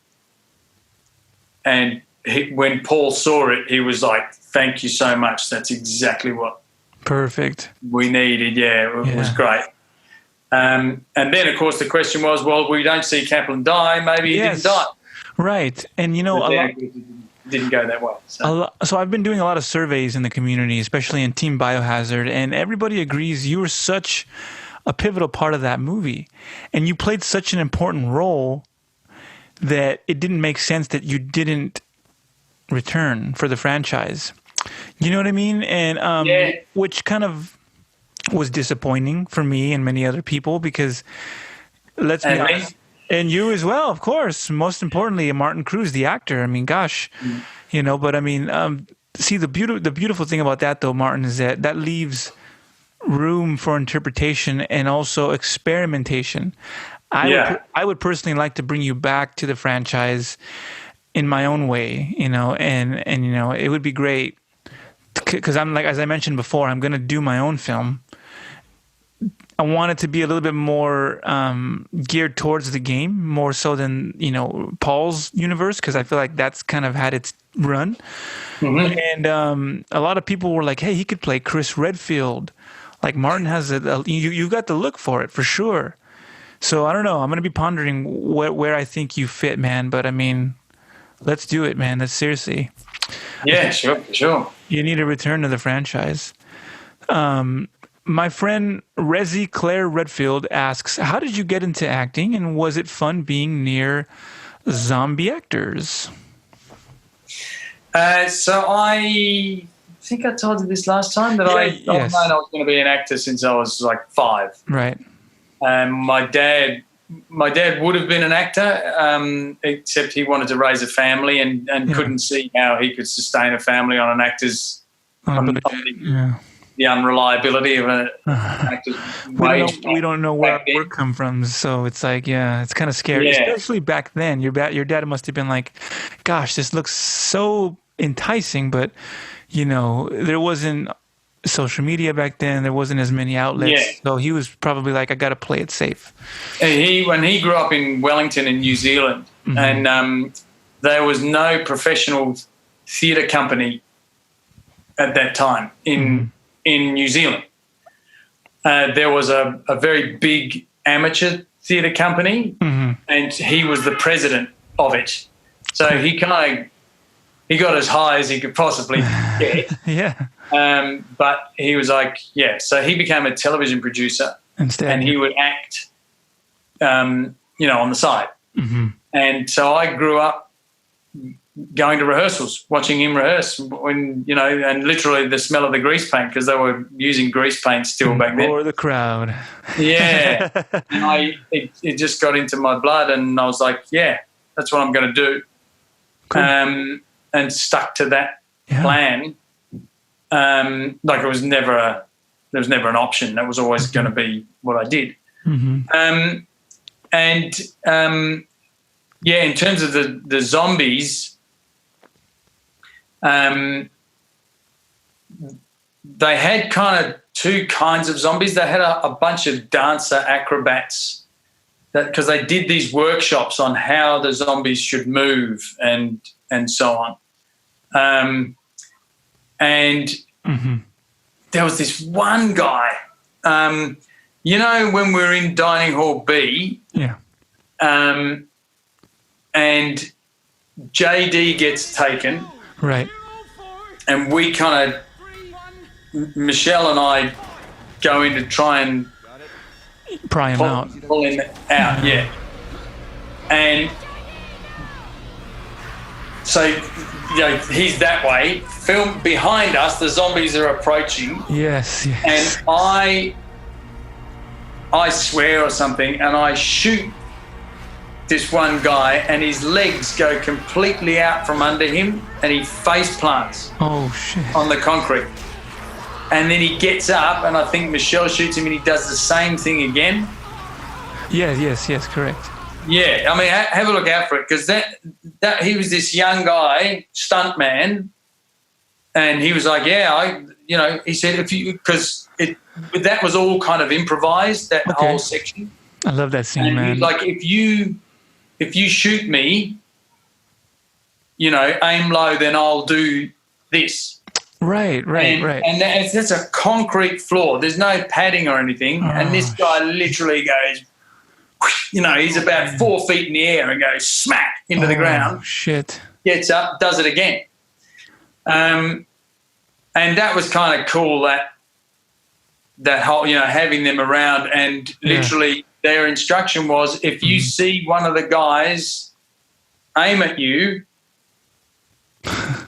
when Paul saw it, he was like, thank you so much. That's exactly what perfect we needed. Yeah, it was great. And then, of course, the question was, well, we don't see Kaplan die. Maybe he didn't die. Right. And, didn't go that way. So I've been doing a lot of surveys in the community, especially in Team Biohazard, and everybody agrees you were such a pivotal part of that movie. And you played such an important role that it didn't make sense that you didn't return for the franchise. You know what I mean? And which kind of was disappointing for me and many other people because let's be honest. And you as well, of course. Most importantly, Martin Cruz, the actor. I mean, gosh, but I mean, see, the beautiful thing about that, though, Martin, is that leaves room for interpretation and also experimentation. I would personally like to bring you back to the franchise in my own way, and it would be great because I'm like, as I mentioned before, I'm going to do my own film. I want it to be a little bit more geared towards the game, more so than, Paul's universe, because I feel like that's kind of had its run. Mm-hmm. And a lot of people were like, hey, he could play Chris Redfield. Like Martin has you've got to look for it for sure. So I don't know. I'm going to be pondering where I think you fit, man. But I mean, let's do it, man. That's seriously. Yeah, sure. You need to return to the franchise. My friend Rezi Claire Redfield asks, how did you get into acting and was it fun being near zombie actors? So I think I told you this last time that I've known I was going to be an actor since I was like 5. Right. My dad my dad would have been an actor, except he wanted to raise a family and couldn't see how he could sustain a family on an actor's the unreliability of an actor's wage. We don't know where our work come from, so it's like, it's kind of scary, especially back then. Your dad must have been like, gosh, this looks so enticing, but there wasn't social media back then. There wasn't as many outlets, so he was probably like, I got to play it safe. When he grew up in Wellington in New Zealand, and there was no professional theatre company at that time in New Zealand. There was a very big amateur theatre company, and he was the president of it. So he got as high as he could possibly get. But he was like, so he became a television producer instead, and he would act, on the side. And so I grew up going to rehearsals, watching him rehearse, and literally the smell of the grease paint, because they were using grease paint still back then. Or the crowd. And it just got into my blood, and I was like, that's what I'm going to do. Cool. And stuck to that plan. Like it was never an option. That was always going to be what I did. In terms of the zombies, they had kind of two kinds of zombies. They had a bunch of dancer acrobats because they did these workshops on how the zombies should move and so on. There was this one guy, when we were in Dining Hall B, and JD gets taken. Right. And we kind of, Michelle and I go in to try and pry him out. Pull him out, And so, he's that way. Film behind us, the zombies are approaching. Yes. And I swear or something, and I shoot this one guy, and his legs go completely out from under him, and he face plants. Oh shit! On the concrete, and then he gets up, and I think Michelle shoots him, and he does the same thing again. Yes, correct. Yeah, I mean, have a look out for it, because that he was this young guy, stunt man, and he was like, he said because that was all kind of improvised, that whole section. I love that scene, and man. He's like, if you shoot me, aim low, then I'll do this. Right. And that's a concrete floor. There's no padding or anything. And this guy literally goes, he's about 4 feet in the air and goes smack into the ground. Shit. Gets up, does it again. And that was kind of cool, that whole, having them around, and literally their instruction was, if you see one of the guys aim at you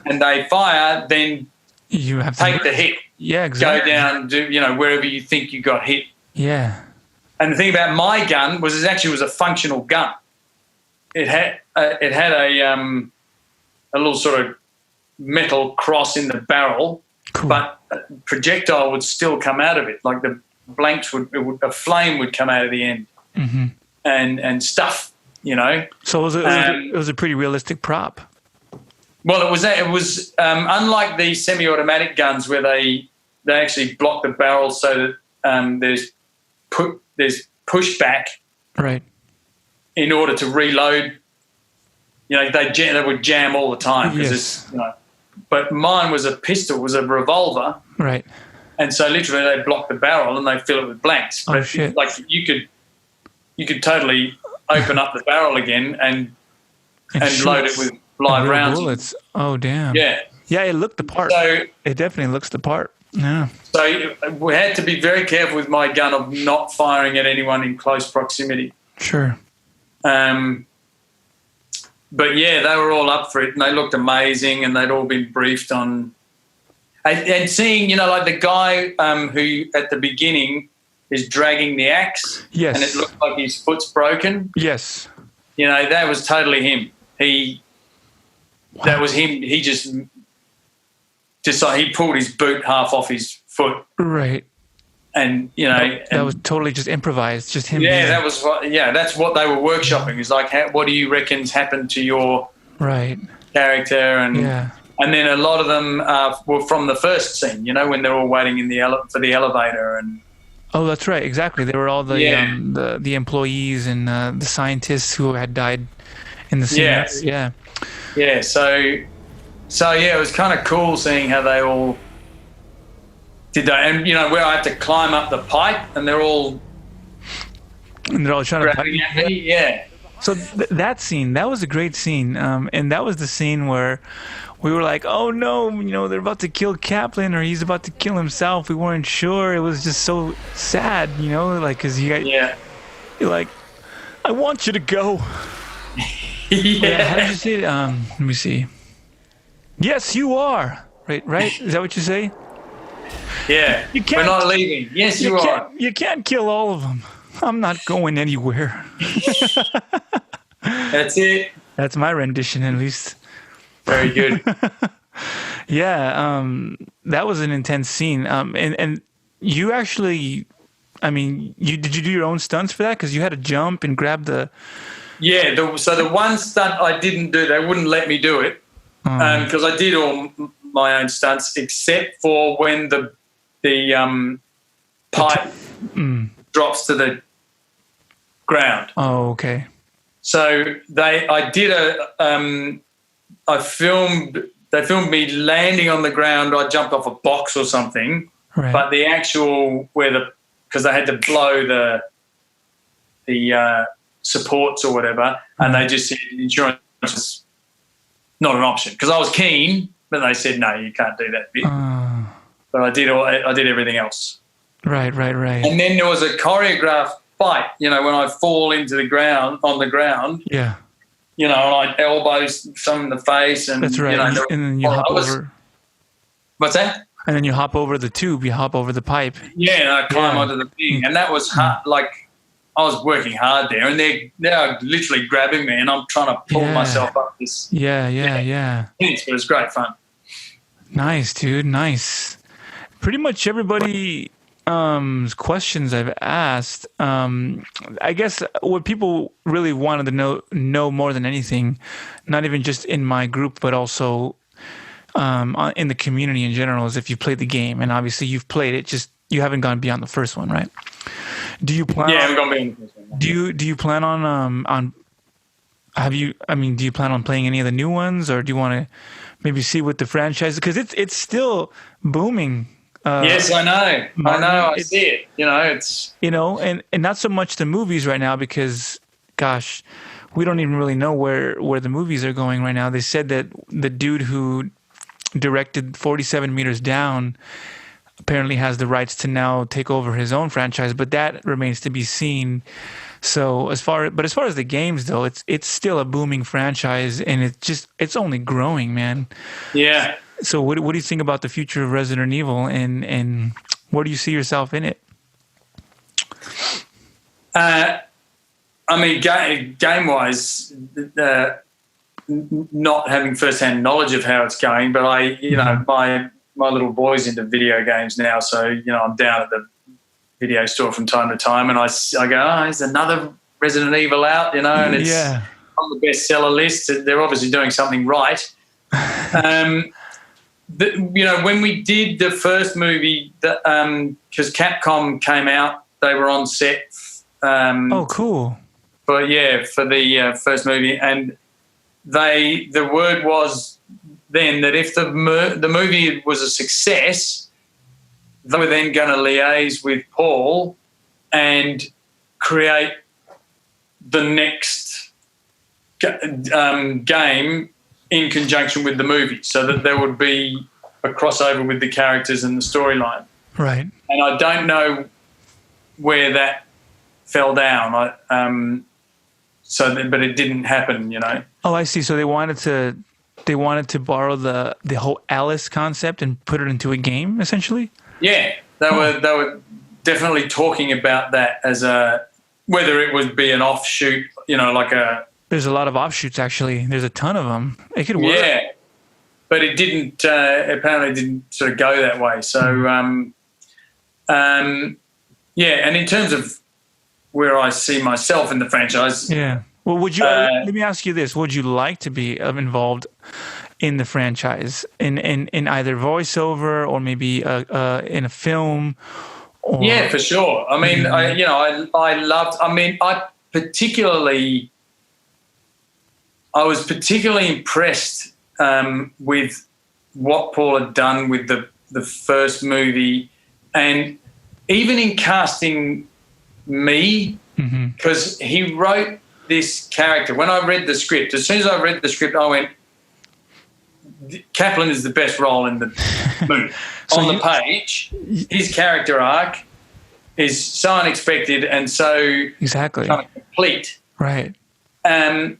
and they fire, then you have to take the hit. Yeah, exactly. Go down, do wherever you think you got hit. Yeah. And the thing about my gun was it actually was a functional gun. It had a little sort of metal cross in the barrel, but a projectile would still come out of it. Like the blanks a flame would come out of the end, and stuff. So it was a pretty realistic prop. Well, it was unlike the semi-automatic guns where they actually block the barrel so that there's pushback, right? In order to reload, they would jam all the time because But mine was a pistol, was a revolver, right? And so literally they block the barrel and they fill it with blanks. Oh, but shit. Like you could totally open up the barrel again and load it with live rounds. Bullets. Oh damn. Yeah. Yeah, it looked the part. So it definitely looks the part. Yeah. So we had to be very careful with my gun of not firing at anyone in close proximity. Sure. But yeah, they were all up for it, and they looked amazing, and they'd all been briefed on. And seeing, like the guy who at the beginning, is dragging the axe. Yes. And it looks like his foot's broken. Yes. You know, that was totally him. That was him. He just he pulled his boot half off his foot. Right. And, you know. That was totally just improvised, just him. Yeah, that's what they were workshopping. Is like, what do you reckon's happened to your character? And then a lot of them were from the first scene, you know, when they're all waiting in for the elevator. And oh, that's right, exactly. They were all the employees and the scientists who had died in the scene. Yeah. Yeah, so yeah, it was kind of cool seeing how they all did that. And, you know, where I had to climb up the pipe and they're all trying grabbing to at me. Yeah. So that scene, that was a great scene. And that was the scene where we were like, oh no, you know, they're about to kill Kaplan or he's about to kill himself. We weren't sure. It was just so sad, you know, like, because you're like, I want you to go. Yeah. How did you say it? Let me see. Yes, you are. Right? Is that what you say? Yeah. We're not leaving. Yes, you are. You can't kill all of them. I'm not going anywhere. That's it. That's my rendition, at least. Very good. Yeah, that was an intense scene. And you actually, I mean, did you do your own stunts for that? Because you had to jump and grab the... Yeah, so the one stunt I didn't do, they wouldn't let me do it because I did all my own stunts except for when the pipe drops to the ground. Oh, okay. So they filmed me landing on the ground. I jumped off a box or something, but the actual because they had to blow the supports or whatever, and they just said insurance was not an option because I was keen, but they said no, you can't do that bit. But I did everything else. Right. And then there was a choreographed fight. You know, when I fall into the ground on the ground. Yeah. You know, and I elbow some in the face, and that's right. You know, and then you hop over. What's that? And then you hop over the tube. You hop over the pipe. Yeah, and I climb onto the thing, and that was hard. Like, I was working hard there, and they're literally grabbing me, and I'm trying to pull myself up this. Yeah. It was great fun. Nice, dude. Nice. Pretty much everybody questions I've asked. I guess what people really wanted to know more than anything, not even just in my group, but also in the community in general, is if you played the game. And obviously you've played it, just you haven't gone beyond the first one, right? Do you plan? Yeah, I haven't gone beyond the first one. Do you plan on? Do you plan on playing any of the new ones, or do you want to maybe see what the franchise? Because it's still booming. Yes, I know. I see it. You know, it's and not so much the movies right now because, gosh, we don't even really know where the movies are going right now. They said that the dude who directed 47 Meters Down apparently has the rights to now take over his own franchise, but that remains to be seen. So as far as the games though, it's still a booming franchise, and it's only growing, man. Yeah. So what do you think about the future of Resident Evil, and where do you see yourself in it? I mean, game-wise, not having first-hand knowledge of how it's going, but my little boy's into video games now, so I'm down at the video store from time to time, and I go, oh, there's another Resident Evil out, and it's on the bestseller list. They're obviously doing something right. When we did the first movie, because Capcom came out, they were on set. Oh, cool. For the first movie, and the word was then that if the movie was a success, they were then going to liaise with Paul and create the next game in conjunction with the movie, so that there would be a crossover with the characters and the storyline. Right. And I don't know where that fell down. But it didn't happen, Oh, I see. So they wanted to borrow the whole Alice concept and put it into a game, essentially. Yeah, they were definitely talking about that as whether it would be an offshoot, like a... There's a lot of offshoots, actually. There's a ton of them. It could work. Yeah, but it didn't, apparently didn't sort of go that way. So, yeah, and in terms of where I see myself in the franchise... Yeah. Well, would you, let me ask you this. Would you like to be involved in the franchise in either voiceover or maybe in a film? Yeah, for sure. I mean, I was particularly impressed with what Paul had done with the first movie, and even in casting me, because he wrote this character. When I read the script, as soon as I read the script, I went, Kaplan is the best role in the movie. On the page, his character arc is so unexpected and so exactly kind of complete. Right. But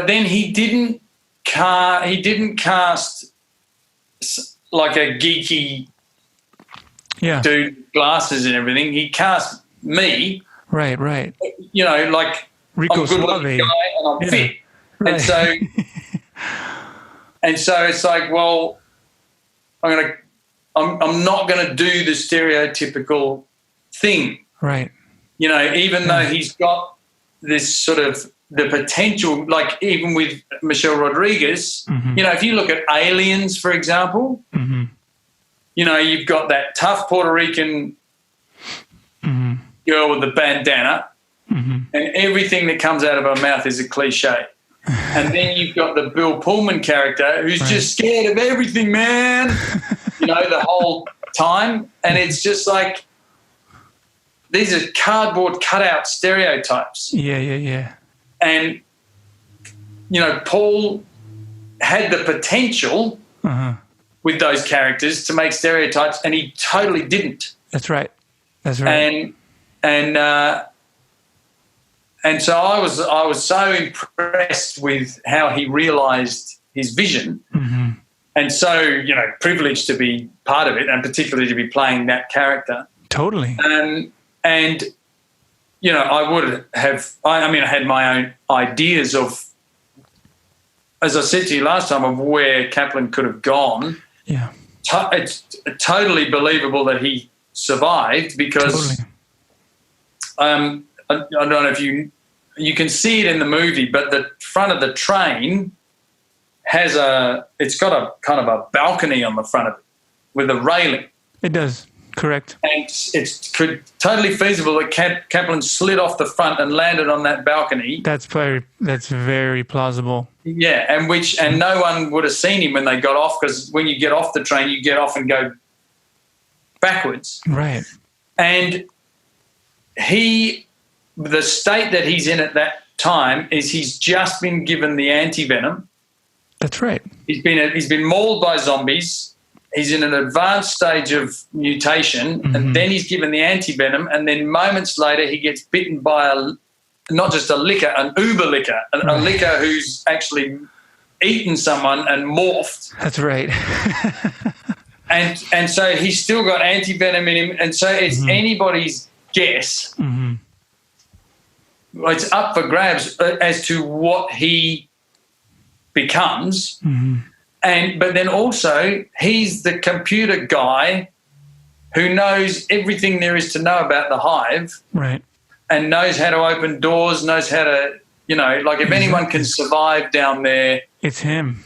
then he didn't cast like a geeky dude with glasses and everything. He cast me. Right. Like Rico I'm a good-looking guy and I'm fit. Right. And so it's like, well, I'm not gonna do the stereotypical thing. Right. Even though he's got this sort of the potential, like even with Michelle Rodriguez, if you look at Aliens, for example, you've got that tough Puerto Rican girl with the bandana, and everything that comes out of her mouth is a cliche. And then you've got the Bill Pullman character who's just scared of everything, man, the whole time. And it's just like, these are cardboard cutout stereotypes. Yeah. And, Paul had the potential with those characters to make stereotypes, and he totally didn't. That's right. And so I was so impressed with how he realised his vision, and so privileged to be part of it, and particularly to be playing that character. Totally. And I would have. I had my own ideas of, as I said to you last time, of where Kaplan could have gone. Yeah. It's totally believable that he survived because. Totally. I don't know if you can see it in the movie, but the front of the train it's got a kind of a balcony on the front of it with a railing. It does, correct. And it's totally feasible that Kaplan slid off the front and landed on that balcony. That's very plausible. Yeah, and no one would have seen him when they got off, because when you get off the train, you get off and go backwards. Right. And the state that he's in at that time is he's just been given the anti-venom. That's right. He's been mauled by zombies. He's in an advanced stage of mutation, and then he's given the anti-venom, and then moments later he gets bitten by not just a licker, an uber licker, a licker who's actually eaten someone and morphed. That's right. and so he's still got anti-venom in him, and so it's anybody's guess. It's up for grabs as to what he becomes, but then also he's the computer guy who knows everything there is to know about the hive, right? And knows how to open doors, knows how to, like if anyone can survive down there, it's him.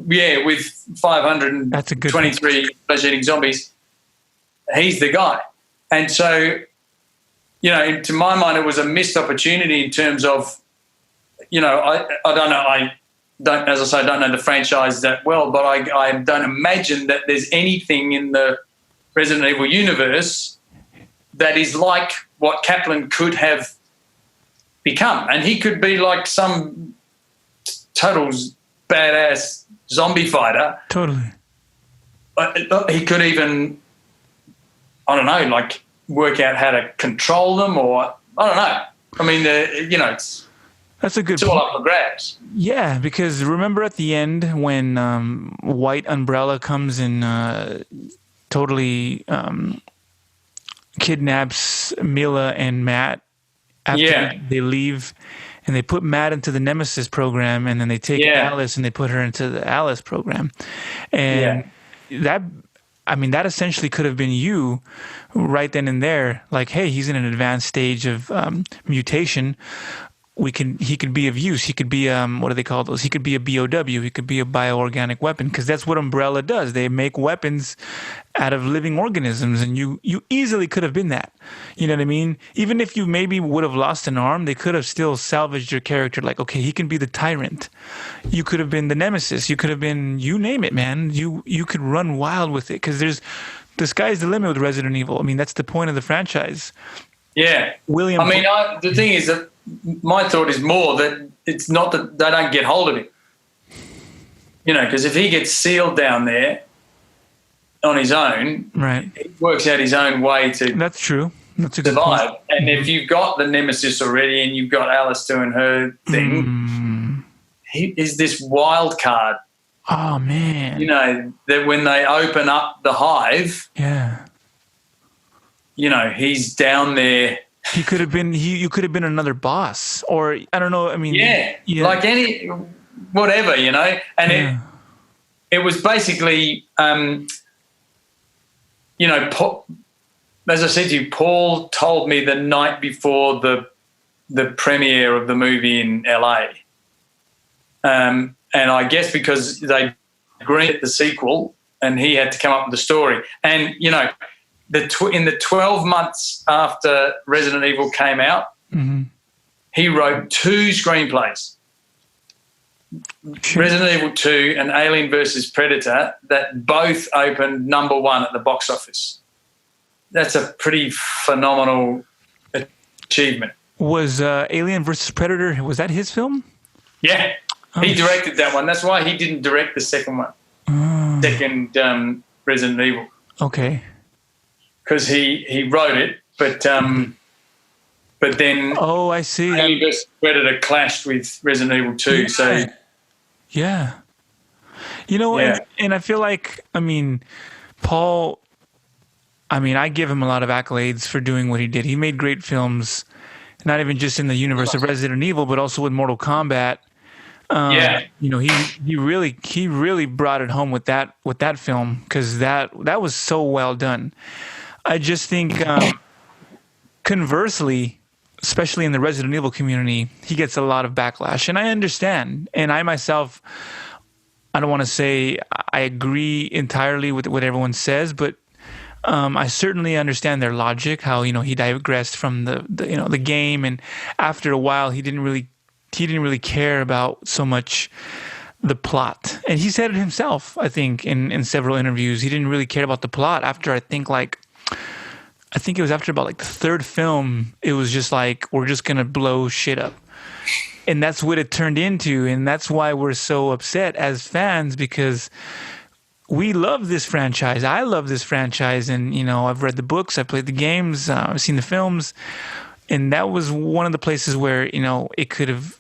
Yeah, with 523 flesh-eating zombies, he's the guy, and so. To my mind, it was a missed opportunity in terms of, I don't know, as I say, I don't know the franchise that well, but I don't imagine that there's anything in the Resident Evil universe that is like what Kaplan could have become. And he could be like some total badass zombie fighter. Totally. He could even, I don't know, like, work out how to control them, or I don't know. I mean, that's a good. It's all up for grabs. Yeah, because remember at the end when White Umbrella comes and totally kidnaps Mila and Matt after they leave, and they put Matt into the Nemesis program, and then they take Alice and they put her into the Alice program. And that essentially could have been you right then and there. Like, hey, he's in an advanced stage of mutation. He could be of use. He could be what do they call those? He could be a BOW. He could be a bioorganic weapon, because that's what Umbrella does. They make weapons out of living organisms, and you easily could have been that. You know what I mean? Even if you maybe would have lost an arm, they could have still salvaged your character. Like, okay, he can be the tyrant. You could have been the nemesis. You could have been, you name it, man. You could run wild with it, because the sky's the limit with Resident Evil. I mean, that's the point of the franchise. Yeah. William. I mean, the thing is that my thought is more that it's not that they don't get hold of him. You know, because if he gets sealed down there on his own, right, he works out his own way to That's true. That's a good survive. point. And if you've got the Nemesis already and you've got Alice doing her thing, he is this wild card. Oh, man. You know, that when they open up the hive, you know, he's down there. He could have been. You could have been another boss, or I don't know. I mean, like any whatever, you know. And it was basically, you know, as I said to you, Paul told me the night before the premiere of the movie in LA, and I guess because they agreed the sequel, and he had to come up with the story, and you know. In the 12 months after Resident Evil came out, he wrote 2 screenplays, Resident Evil 2 and Alien vs. Predator, that both opened number 1 at the box office. That's a pretty phenomenal achievement. Was Alien vs. Predator, was that his film? Yeah, he directed that one. That's why he didn't direct the second one, second Resident Evil. Okay. Because he wrote it, but then I see. Alien vs. Predator clashed with Resident Evil 2. So you know, and I feel like, I mean, Paul, I mean, I give him a lot of accolades for doing what he did. He made great films, not even just in the universe of Resident Evil, but also with Mortal Kombat. You know, he really brought it home with that film, because that was so well done. I just think, conversely, especially in the Resident Evil community, he gets a lot of backlash, and I understand. And I myself, I don't want to say I agree entirely with what everyone says, but I certainly understand their logic. How, you know, he digressed from the game, and after a while, he didn't really care about so much the plot. And he said it himself, I think, in several interviews. He didn't really care about the plot after, I think it was after about like the 3rd film, it was just like, we're just going to blow shit up. And that's what it turned into. And that's why we're so upset as fans, because we love this franchise. I love this franchise. And, you know, I've read the books, I've played the games, I've seen the films. And that was one of the places where, you know, it could have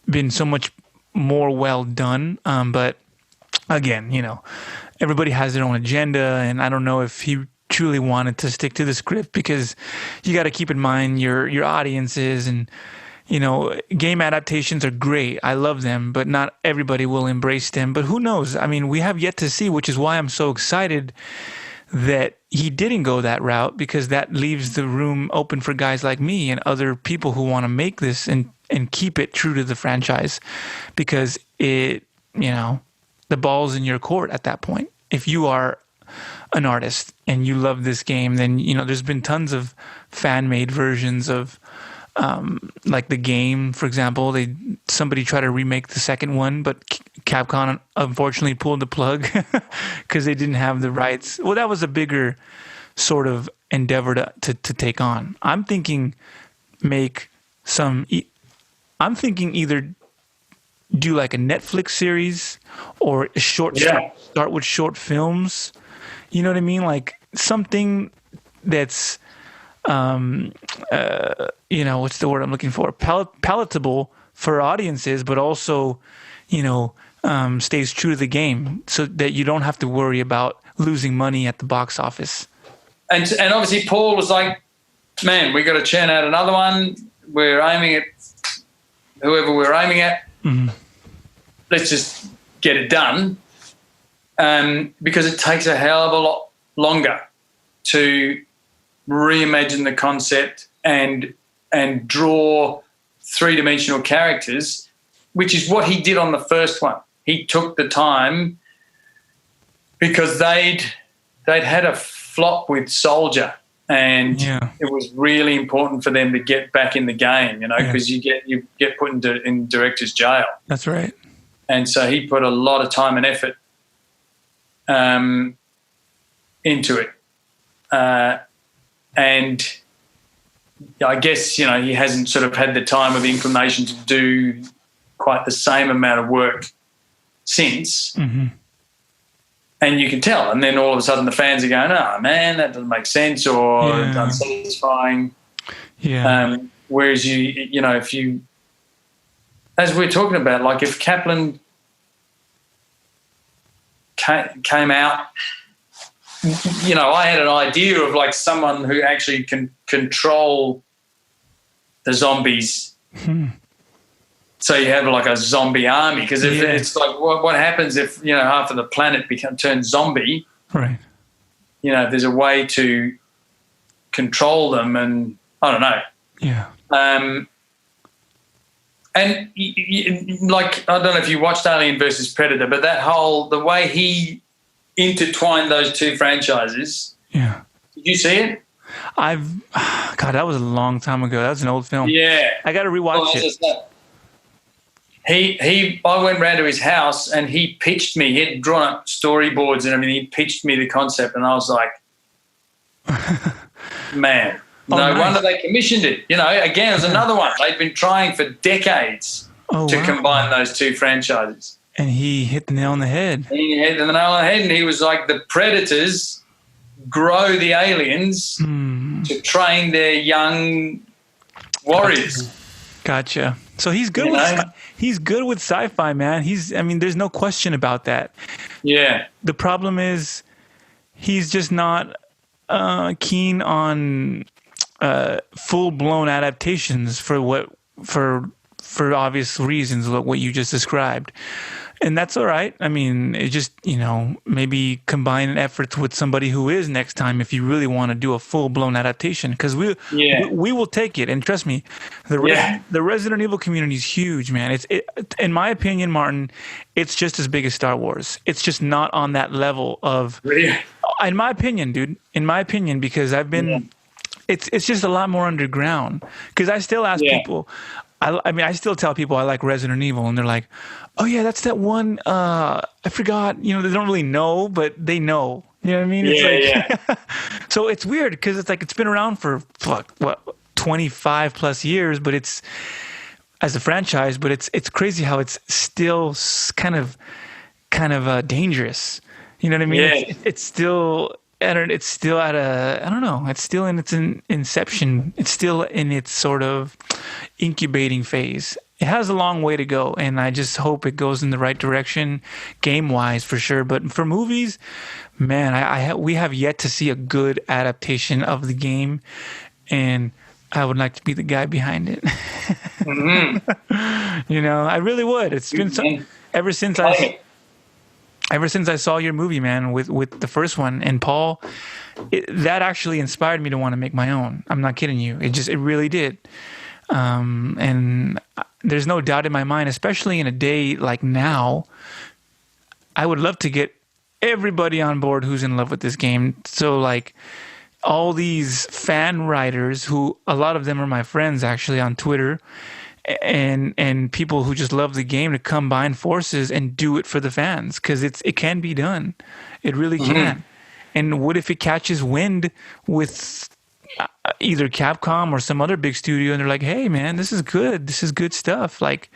been so much more well done. But again, you know, everybody has their own agenda. And I don't know if he truly wanted to stick to the script, because you got to keep in mind your audiences, and you know, game adaptations are great. I love them, but not everybody will embrace them. But who knows? I mean, we have yet to see, which is why I'm so excited that he didn't go that route, because that leaves the room open for guys like me and other people who want to make this and keep it true to the franchise, because it, you know, the ball's in your court at that point. If you are an artist and you love this game, then, you know, there's been tons of fan-made versions of like the game, for example. Somebody tried to remake the second one, but Capcom unfortunately pulled the plug because they didn't have the rights. Well, that was a bigger sort of endeavor to take on. I'm thinking either do like a Netflix series or a short start with short films. You know what I mean? Like something that's, you know, what's the word I'm looking for? Palatable for audiences, but also, you know, stays true to the game, so that you don't have to worry about losing money at the box office. and obviously Paul was like, man, we got to churn out another one. We're aiming at whoever we're aiming at. Mm-hmm. Let's just get it done, because it takes a hell of a lot longer to reimagine the concept and draw three-dimensional characters, which is what he did on the first one. He took the time because they'd had a flop with Soldier, and it was really important for them to get back in the game, because you get put in director's jail. That's right. And so he put a lot of time and effort into it. And I guess, he hasn't sort of had the time or the inclination to do quite the same amount of work since. Mm-hmm. And you can tell. And then all of a sudden the fans are going, oh, man, that doesn't make sense, or it's unsatisfying. Yeah. Whereas if you, as we're talking about, like if Kaplan came out, I had an idea of like someone who actually can control the zombies. So you have like a zombie army, because if it's like what happens if half of the planet turns zombie, right? If there's a way to control them, and I don't know. Yeah. And like, I don't know if you watched Alien versus Predator, but the way he intertwined those two franchises. Yeah. Did you see it? God, that was a long time ago. That was an old film. Yeah. I got to rewatch it. I went round to his house and he pitched me. He had drawn up storyboards and everything. He pitched me the concept, and I was like, man. No wonder they commissioned it. Again, it was another one. They'd been trying for decades to combine those two franchises. And he hit the nail on the head. He hit the nail on the head, and he was like, the Predators grow the aliens to train their young warriors. Gotcha. So he's good he's good with sci-fi, man. There's no question about that. Yeah. The problem is he's just not keen on full-blown adaptations for obvious reasons, what you just described. And that's all right. It just, maybe combine efforts with somebody who is next time if you really want to do a full-blown adaptation, because we will take it. And trust me, the Resident Evil community is huge, man. In my opinion, Martin, it's just as big as Star Wars. It's just not on that level of, in my opinion, dude, because I've been, it's just a lot more underground. Because I still ask people, I still tell people I like Resident Evil, and they're like, oh yeah, that's that one, I forgot, they don't really know, but they know. You know what I mean? It's So it's weird, because it's like it's been around for 25 plus years, but it's as a franchise, but it's crazy how it's still kind of dangerous. You know what I mean? Yeah. It's still at I don't know, it's still in its inception. It's still in its sort of incubating phase. It has a long way to go, and I just hope it goes in the right direction, game-wise for sure. But for movies, man, we have yet to see a good adaptation of the game, and I would like to be the guy behind it. I really would. It's been ever since I saw your movie, man, with the first one, and Paul, that actually inspired me to want to make my own. I'm not kidding you. It really did. And there's no doubt in my mind, especially in a day like now, I would love to get everybody on board who's in love with this game. So like all these fan writers, who a lot of them are my friends actually on Twitter, and people who just love the game, to combine forces and do it for the fans, because it can be done. It really can. And what if it catches wind with either Capcom or some other big studio, and they're like, hey man, this is good stuff. Like,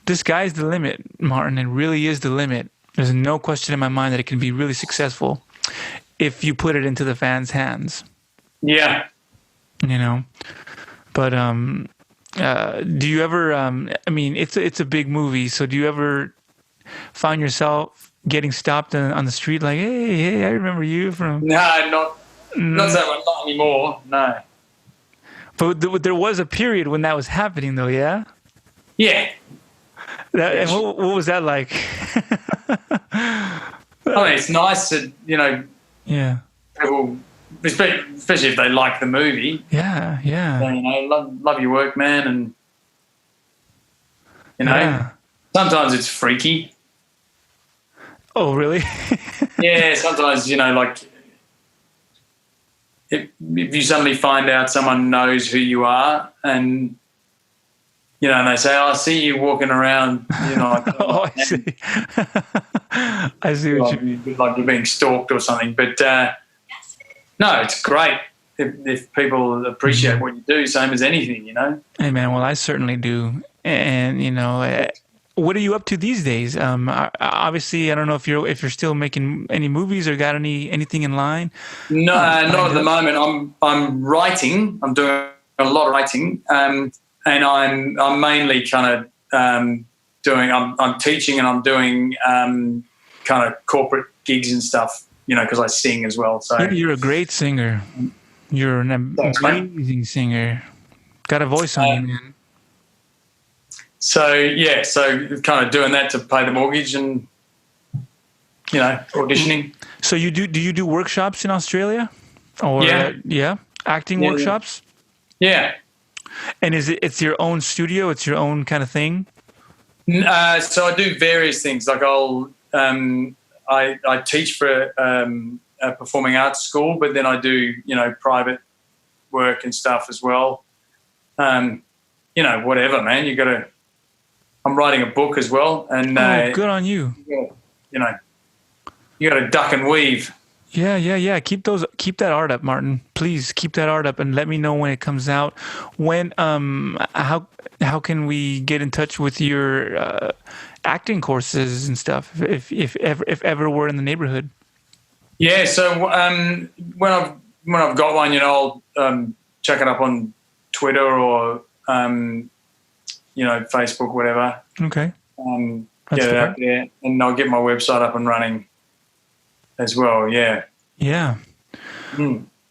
the sky's the limit, Martin. It really is the limit. There's no question in my mind that it can be really successful if you put it into the fans' hands. Yeah. But do you ever it's a big movie, so do you ever find yourself getting stopped on the street like, hey, I remember you from... No, Not so much, not anymore. No. But there was a period when that was happening, though. Yeah. Yeah. And what was that like? I mean, it's nice to, Yeah. people, especially if they like the movie. Yeah. Yeah. Love your work, man, and Yeah. sometimes it's freaky. Oh, really? Yeah, sometimes like if you suddenly find out someone knows who you are, and and they say, "I see you walking around," like, oh, I see. I see what you mean. Like you're being stalked or something. But no, it's great if people appreciate what you do, same as anything, Hey, man, well, I certainly do. And, what are you up to these days? Obviously, I don't know if you're still making any movies or got anything in line. No, not at the moment. I'm writing. I'm doing a lot of writing, and I'm mainly kind of doing. I'm teaching and I'm doing kind of corporate gigs and stuff. Because I sing as well. So you're a great singer. You're an amazing singer. Got a voice on you, man. So kind of doing that to pay the mortgage and auditioning. So do you do workshops in Australia? Or acting workshops? Yeah. And it's your own studio, it's your own kind of thing? So I do various things. Like I teach for a performing arts school, but then I do private work and stuff as well. Whatever, man. I'm writing a book as well, and good on you. You got to duck and weave. Yeah. Keep that art up, Martin. Please keep that art up, and let me know when it comes out. When how can we get in touch with your acting courses and stuff if ever we're in the neighborhood? Yeah. So when I've got one, I'll check it up on Twitter or Facebook, whatever. Okay. Get it out there, and I'll get my website up and running as well. Yeah. Yeah.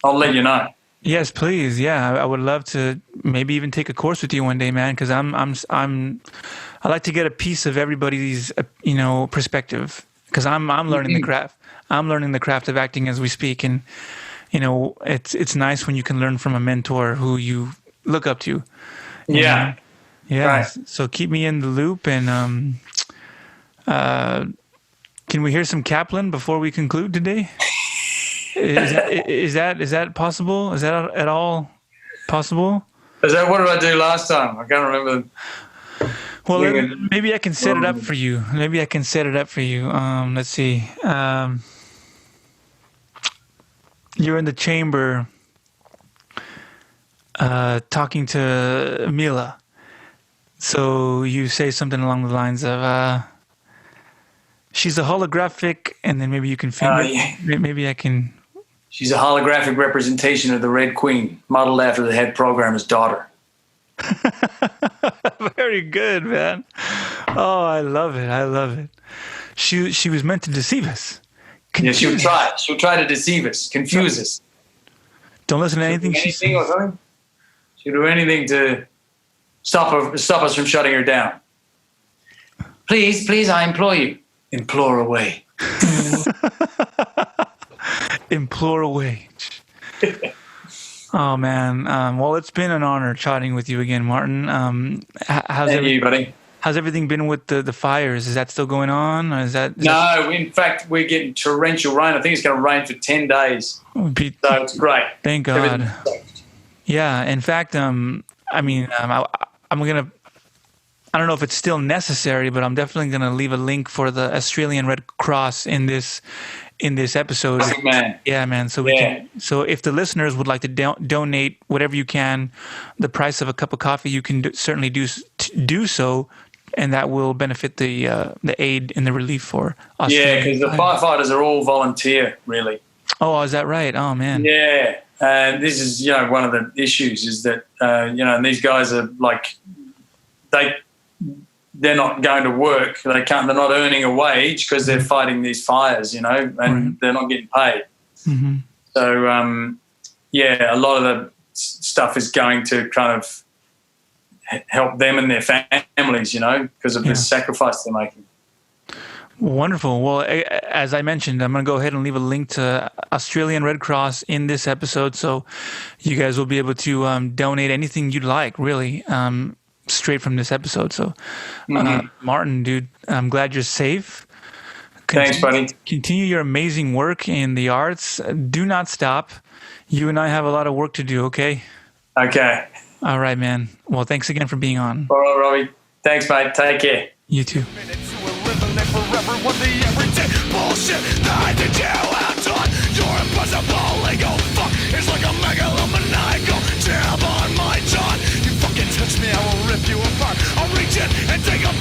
I'll let you know. Yes, please. Yeah, I would love to maybe even take a course with you one day, man. Because I like to get a piece of everybody's perspective. Because I'm learning the craft. I'm learning the craft of acting as we speak, and it's nice when you can learn from a mentor who you look up to. Yeah. Yeah. Right. So keep me in the loop, and can we hear some Kaplan before we conclude today? Is that possible? Is that at all possible? What did I do last time? I can't remember. Well, maybe I can set it up for you. Let's see. You're in the chamber talking to Mila. So you say something along the lines of, she's a holographic, and then maybe you can maybe I can. She's a holographic representation of the Red Queen, modeled after the head programmer's daughter. Very good, man. Oh, I love it. She was meant to deceive us. Yeah, she'll try. She'll try to deceive us, confuse us. Don't listen to anything she says. She'll do anything to stop us from shutting her down. Please, I implore you. Implore away. Implore away. Oh, man. Well, it's been an honor chatting with you again, Martin. Thank you, buddy. How's everything been with the fires? Is that still going on? Or in fact, we're getting torrential rain. I think it's going to rain for 10 days. So it's great. Thank God. Yeah. In fact, I'm going to, I don't know if it's still necessary, but I'm definitely going to leave a link for the Australian Red Cross in this episode. Man. Yeah, man. So so if the listeners would like to donate whatever you can, the price of a cup of coffee, you can certainly do so, and that will benefit the aid and the relief for Australia. Yeah, because the firefighters are all volunteer, really. Oh, is that right? Oh, man. Yeah, and this is one of the issues is that and these guys are like they're not going to work. They're not earning a wage because they're fighting these fires, and they're not getting paid. Mm-hmm. So, a lot of the stuff is going to kind of help them and their families, because of the sacrifice they're making. Wonderful. Well, as I mentioned, I'm going to go ahead and leave a link to Australian Red Cross in this episode, so you guys will be able to donate anything you'd like, really, straight from this episode. So, Martin, dude, I'm glad you're safe. Thanks, buddy. Continue your amazing work in the arts. Do not stop. You and I have a lot of work to do, okay? Okay. All right, man. Well, thanks again for being on. All right, Robbie. Thanks, mate. Take care. You too. Bullshit that did you act on. Your impossible legal fuck is like a megalomaniacal jab on my jaw. You fucking touch me, I will rip you apart. I'll reach in and take a